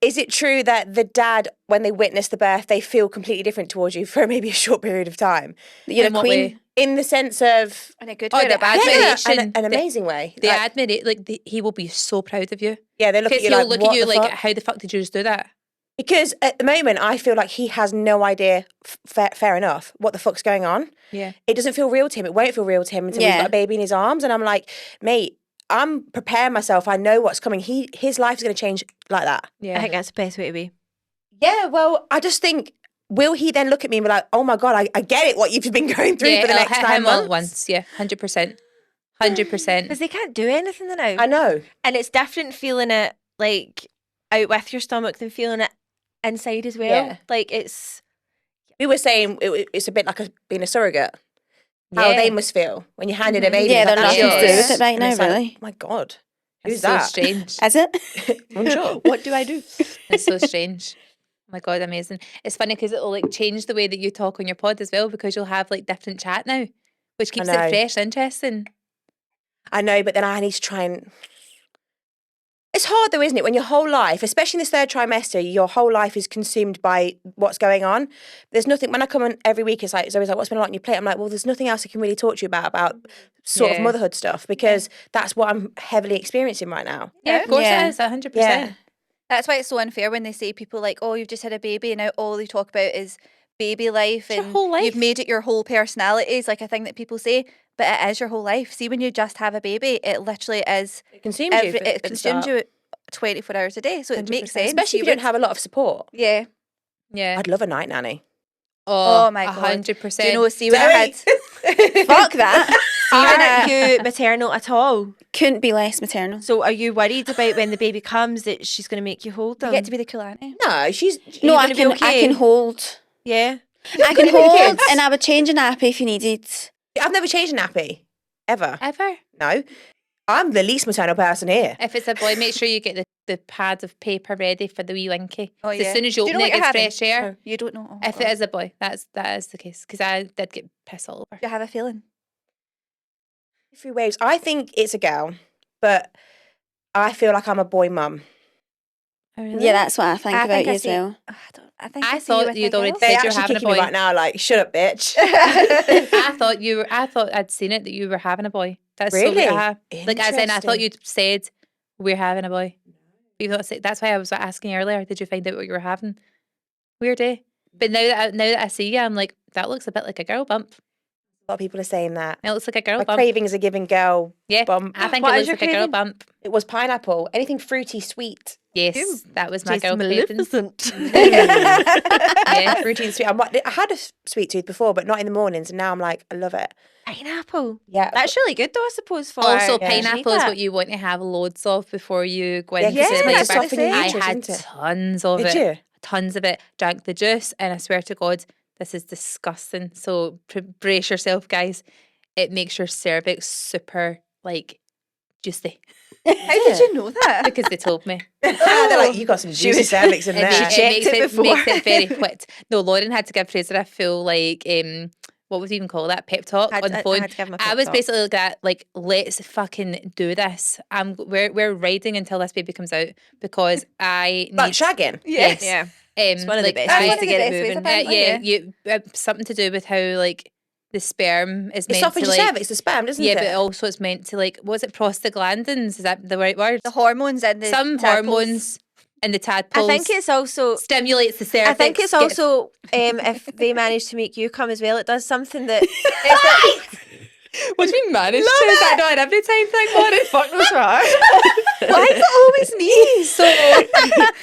Is it true that the dad, when they witness the birth, they feel completely different towards you for maybe a short period of time? You're In a what queen. way? In the sense of In a good Oh, way or the a bad way. admiration. an amazing way. The Like, admit like he will be so proud of you. yeah, they look at Because you he'll like, look what at you the like, fuck? "How the fuck did you just do that?" Because at the moment, I feel like he has no idea, fair enough, what the fuck's going on. Yeah. It doesn't feel real to him. It won't feel real to him until he's Yeah. got a baby in his arms. And I'm like, mate, I'm preparing myself. I know what's coming. His life's going to change like that. Yeah. I think that's the best way to be. Yeah, well, I just think, will he then look at me and be like, "Oh my God, I get it, what you've been going through yeah, for the it'll next hit 9 him all months." at once. Yeah, 100%. 100%. Because they can't do anything now. I know. And it's different feeling it like out with your stomach than feeling it inside as well. Yeah. Like it's We were saying it's a bit like being a surrogate. How Yeah. they must feel when you handed a baby. Yeah, it's they're like, nothing "That's to do yours." with it right And now, it's like, really. "Oh my God, It's who's so that?" strange. Is it? Bonjour. what do I do? It's so strange. Oh my God, amazing. It's funny because it'll like change the way that you talk on your pod as well because you'll have like different chat now, which keeps it know. fresh, interesting. I know, but then I need to try and. It's hard though, isn't it? When your whole life, especially in this third trimester, your whole life is consumed by what's going on. There's nothing. When I come on every week, it's like Zoe's like, "What's been a lot on your plate?" I'm like, "Well, there's nothing else I can really talk to you about sort of Yeah. motherhood stuff because that's what I'm heavily experiencing right now." Yeah, of course Yeah. it is, 100%. Yeah. That's why it's so unfair when they say people like, "Oh, you've just had a baby," and now all they talk about is baby life your and whole life. you've made it your whole personality is like a thing that people say, but it is your whole life. See, when you just have a baby, it literally is. It consumes you. It consumes you 24 hours a day, so it makes 100%. sense. especially if you don't have a lot of support. Yeah. Yeah. I'd love a night nanny. Oh my God. 100%. Do you know? See when I had. Fuck that. Aren't you maternal at all? Couldn't be less maternal. So are you worried about when the baby comes that she's going to make you hold You them? get to be the cool auntie. No, she's. No, I gonna be can. I okay? can hold. Yeah. I can With hold, kids. and I would change a nappy if you needed. I've never changed a nappy ever. Ever. No, I'm the least maternal person here. If it's a boy, make sure you get the pad of paper ready for the wee winky. Oh, 'Cause yeah. As soon as you Do you open know it, what it you're gets having? fresh air. You don't know. Oh, If God. it is a boy, that is the case. Because I did get piss all over. Do you have a feeling? Three waves. I think it's a girl, but I feel like I'm a boy mum. Oh, really? Yeah, that's what I think I about think you I as see- well. I think I I see you thought with you'd a already girl. They're said you're actually having a kicking me boy. right now. Like, shut up, bitch. I thought I'd seen it that you were having a boy. That's so Really? weird. Like as in, I thought Interesting. you'd said we're having a boy. You've not said, that's why I was asking earlier. Did you find out what you were having? Weird, eh? But now that I see you, I'm like, that looks a bit like a girl bump. A lot of people are saying that. It looks like a girl My bump. cravings are giving girl Yeah, bump. I think What it is looks your like a girl craving? bump. It was pineapple. Anything fruity, sweet. Yes, that was my She's girl craving. maleficent. Yeah. Fruity and sweet. I had a sweet tooth before, but not in the mornings. And now I'm like, I love it. Pineapple. Yeah. That's really good though, I suppose, for Also, Yeah. pineapple is what you want to have loads of before you go into Yeah, 'cause the it's labour. meant to soften your I uterus, had isn't it? tons of Did it. you? Tons of it. Drank the juice, and I swear to God, this is disgusting. So brace yourself, guys. It makes your cervix super like juicy. How did you know that? because they told me. They're like, you got some juicy cervix in there. Makes it very quick. No, Lauren had to give Fraser a full what would you even call that, pep talk on the phone. I had to give him a pep I was talk. basically like that, like, let's fucking do this. We're riding until this baby comes out because I need Like shagging. yes. Yeah. It's one of the best That's ways one to of get the it best ways, moving. apparently. Yeah, something to do with how like the sperm is It meant softens to your like cervix, the sperm, doesn't yeah, it? but also it's meant to like was it prostaglandins? Is that the right word? The hormones and the Some tadpoles. hormones in the tadpoles. I think it's also. stimulates the cervix. I think it's gets- also if they manage to make you come as well, it does something that. What do you mean managed to? Is that not an every time thing, Lauren? Fuck knows what. Why is it always me? So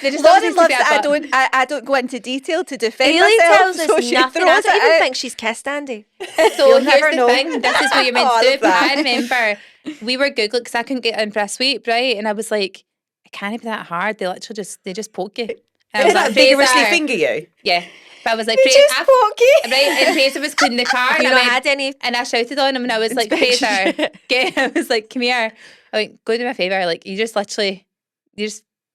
they just Lauren always loves to be a that butt. I don't go into detail to defend Haley myself. tells us so she nothing. throws I don't it even out. think she's kissed Andy. So You'll here's never the know. thing. This is what you're meant Oh, I to love do. that. I remember we were Googling because I couldn't get in for a sweep, right? And I was like, it can't be that hard. They literally just poke you. And I They was like vigorously Fraser. finger you. Yeah. But I was like, They Fraser, just poke you. right? And Fraser was cleaning the car. Have And you I not went, had any? and I shouted on him and I was like, Inspection. Fraser, I was like, come here. I went, go do me a favour. Like, you just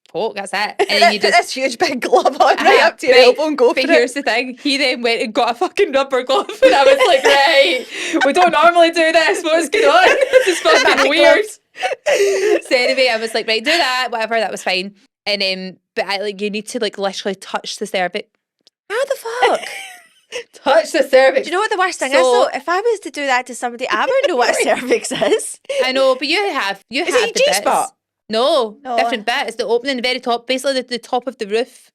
poke, that's it. And then you Put just. this huge big glove on right up to your Right, elbow and go for but it. here's the thing. He then went and got a fucking rubber glove and I was like, right, we don't normally do this. What's going on? This is fucking weird. So anyway, I was like, right, do that, whatever, that was fine. And but you need to like literally touch the cervix. How the fuck? Touch the cervix. Do you know what the worst thing is So- though? If I was to do that to somebody, I wouldn't know what a cervix is. I know, but you have Is the it your bits. G-spot? No, No. different bit. It's the opening, the very top, basically the top of the roof.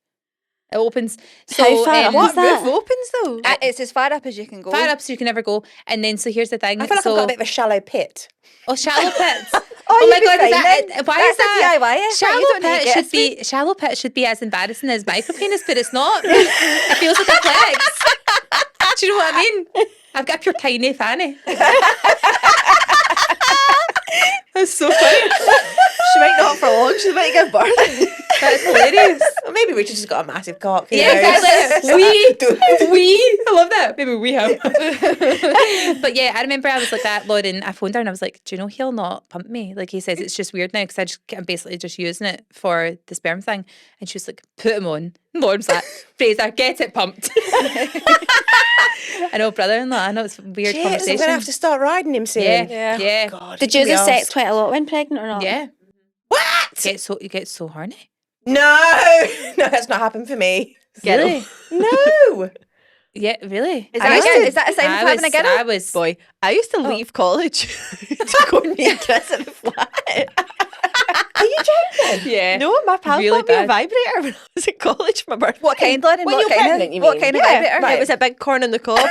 It opens. So How far up What is that? roof opens though? It's as far up as you can go. far up so you can never go. And then so here's the thing. I feel like so, I've got a bit of a shallow pit. shallow pits. Oh, my you'd be god, fine is that then. why That's is that a DIY effort. shallow You don't need to pit get should us be shallow pit should be as embarrassing as micro penis, but it's not. It feels like a flex. Do you know what I mean? I've got a pure tiny fanny. That's so funny. She might not for long. She might give birth. That's hilarious. Or maybe Richard's just got a massive cock. who Yeah, knows? exactly. I love that. Maybe we have. But yeah, I remember I was like that, Lauren. I phoned her and I was like, do you know he'll not pump me? Like he says, it's just weird now because I'm basically just using it for the sperm thing. And she was like, put him on. And Lauren's like, Fraser, get it pumped. I know, brother-in-law. I know it's a weird Jeez, I'm conversation. going to have to start riding him soon. Yeah, yeah, God, Did you we use are- sex quite a lot when pregnant or not? yeah. What? You get so horny. No, that's not happened for me. Really? No. Yeah, really. Is that a sign of having a girl? I was. Boy, I used to leave college to go and meet Chris in the flat. Are you joking? Yeah. No, my pal Really bought me a bad. vibrator when I was at college for my birthday. What kind, Lauren? When What you're kind pregnant, you What mean? kind of Yeah, vibrator? right. It was a big corn on the cob.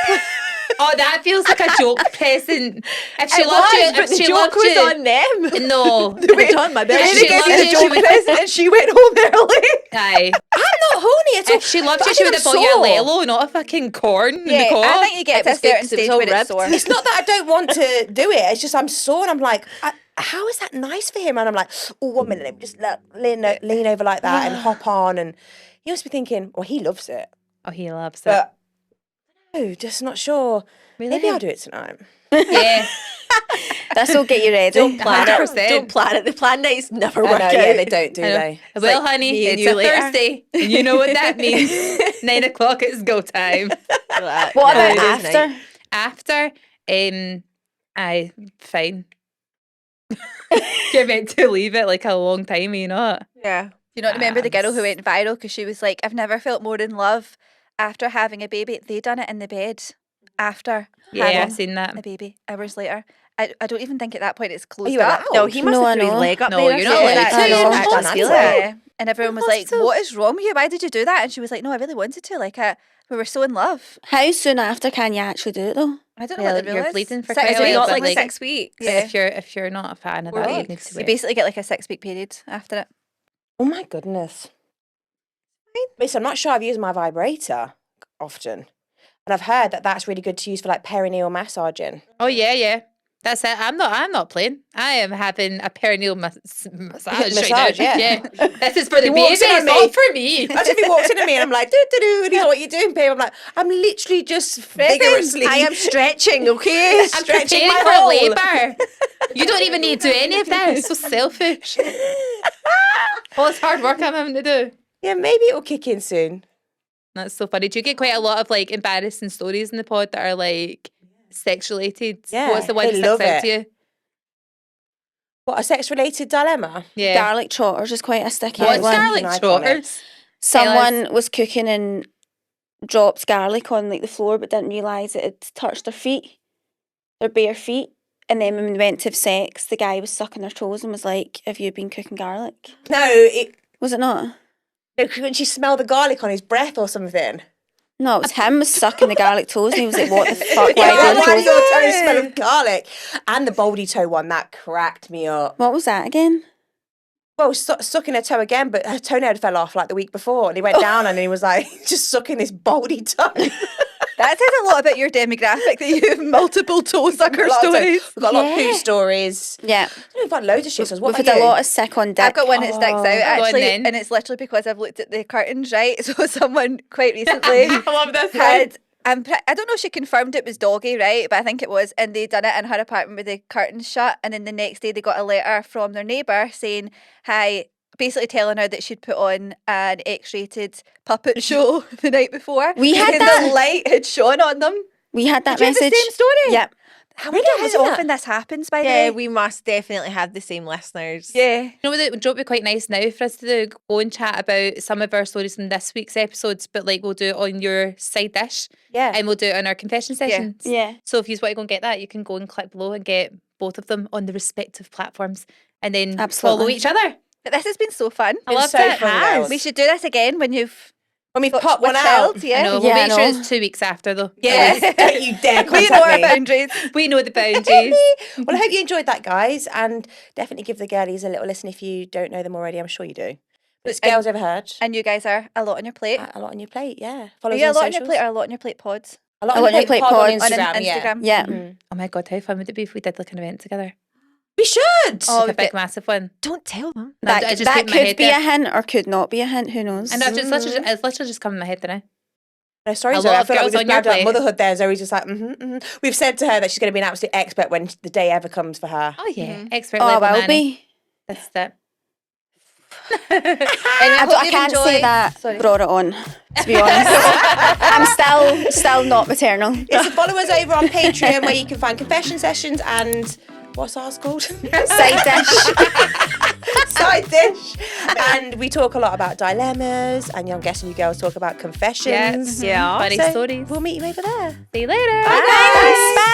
Oh, that feels like a joke present. If she It loved you, was, but if the she joke loved was you, on them. no. They were on my If bed. she She gave loved you you, the she joke would- present and she went home early. Aye. I'm not horny at all. If she loved But you, I she think would have I'm bought you a sore. Lelo, not a fucking corn in the Yeah, cob. I think you get It to a was good certain 'cause it was stage all where it's ribbed. sore. It's not that I don't want to do it. It's just I'm sore and I'm like, how is that nice for him? And I'm like, oh, 1 minute, let me just lean over like that and hop on. And he must be thinking, well, he loves it. Oh, he loves it. But no, just not sure. Really? Maybe I'll do it tonight. Yeah. This'll get you ready. Don't plan 100%. it. Don't plan it. The plan nights never I work know, out. yeah, they don't, do I know. they? Well, like honey, me and it's you a later. Thursday. And you know what that means. 9 o'clock, it's go time. What No, about it is after? night. After, aye, fine. You're meant to leave it like a long time, you know. Yeah. You not remember the girl who Yes. went viral because she was like, I've never felt more in love after having a baby. They done it in the bed after Yeah, I've having seen that. a baby hours later. I don't even think at that point it's closed you up. allowed? No, he must No, have I threw his know. leg up No, there. you're or not something. allowed to. I know. You're in I've done hospital. that. Yeah. And everyone was like, what is wrong with you? Why did you do that? And she was like, no, I really wanted to. Like, we were so in love. How soon after can you actually do it though? I don't know Well, what the rule you're is. bleeding for 6 quite a Is it while, not but like like- 6 weeks? Yeah. If you're not a fan of 4 that, you weeks. need to You wait. basically get like a 6-week period after it. Oh my goodness. Listen, I'm not sure I've used my vibrator often. And I've heard that that's really good to use for like perineal massaging. Oh yeah, yeah. That's it. I'm not playing. I am having a perineal massage. Massage, right now. yeah. This is for the baby. walks in on It's me. not for me. Imagine if he walks in at me and I'm like, do, and he's like, what are you doing, babe? I'm like, I'm literally just vigorously. I am stretching, okay? I'm stretching preparing my for hole. labour. You don't even need to do any of this. So selfish. All this hard work I'm having to do. Yeah, maybe it'll kick in soon. That's so funny. Do you get quite a lot of like embarrassing stories in the pod that are like sex related? Yeah, What's the one they that love sticks out it. to you? What, a sex-related dilemma? Yeah. Garlic trotters is quite a sticky What's one. garlic Iconic. trotters? Someone was cooking and dropped garlic on like the floor, but didn't realise it had touched their feet, their bare feet. And then when we went to have sex, the guy was sucking their toes and was like, "Have you been cooking garlic?" No, Was it not? couldn't she smell the garlic on his breath or something? No, it was him was sucking the garlic toes, and he was like, "What the fuck? Why Yeah, are you why doing do your toes?" toes smell of garlic? And the boldy toe one, that cracked me up. What was that again? Well, sucking her toe again, but her toenail fell off like the week before, and he went down and he was like, just sucking this boldy toe. That says a lot about your demographic that you have multiple toe sucker stories. We've got a lot of poo stories. Yeah, We've got loads of shit. So what we've about had a you? lot of sick on dick. I've got one that sticks out go on actually, then. and it's literally because I've looked at the curtains, right? So someone quite recently I love this one. had. I don't know if she confirmed it was doggy, right? But I think it was, and they done it in her apartment with the curtains shut. And then the next day, they got a letter from their neighbour saying, "Hi," basically telling her that she'd put on an X-rated puppet show the night before. We had because that. the light had shone on them. We had that Did you have message. the same story? Yep. I wonder how often this happens. By the Yeah, way, we must definitely have the same listeners. yeah. You know what would be quite nice now for us to do? Go and chat about some of our stories in this week's episodes, but like we'll do it on your side dish Yeah. and we'll do it on our confession sessions. Yeah. So if you want to go and get that, you can go and click below and get both of them on the respective platforms and then follow Absolutely. each other. But this has been so fun. I love so it. fun, girls. We should do this again when you've When we got pop one with out. child, yeah. I know. We'll Yeah, make I sure know. it's 2 weeks after though. Yeah. Don't you dare We contact know our me. boundaries. We know the boundaries. Well, I hope you enjoyed that, guys, and definitely give the girlies a little listen if you don't know them already. I'm sure you do. But it's Girls Overheard. And you guys are a lot on your plate. A lot on your plate, yeah. Follow Are us you a on lot on your socials. plate or a lot on your plate pods? A lot A on your plate pod on pods. Instagram, On yeah. Instagram. Yeah. Mhm. Oh my God, how fun would it be if we did like an event together? We should. Oh, Like a big, massive one. Don't tell them. I That, just that put my could head be there. a hint or could not be a hint. Who knows? And it's literally just come in my head now. No, sorry, A Zoe. lot I of feel like girls we on just your blabbed about plate. motherhood there. Zoe's just like, We've said to her that she's going to be an absolute expert when the day ever comes for her. Oh yeah, expert Oh, I level will nanny. be. That's it. Anyway, I can't say that brought it on, to be honest. I'm still not maternal. Yeah, so follow us over on Patreon where you can find confession sessions and what's ours called? Side dish. Side dish. And we talk a lot about dilemmas, and I'm guessing you girls talk about confessions. Yeah. Funny So stories. We'll meet you over there. See you later. Bye, guys. Bye.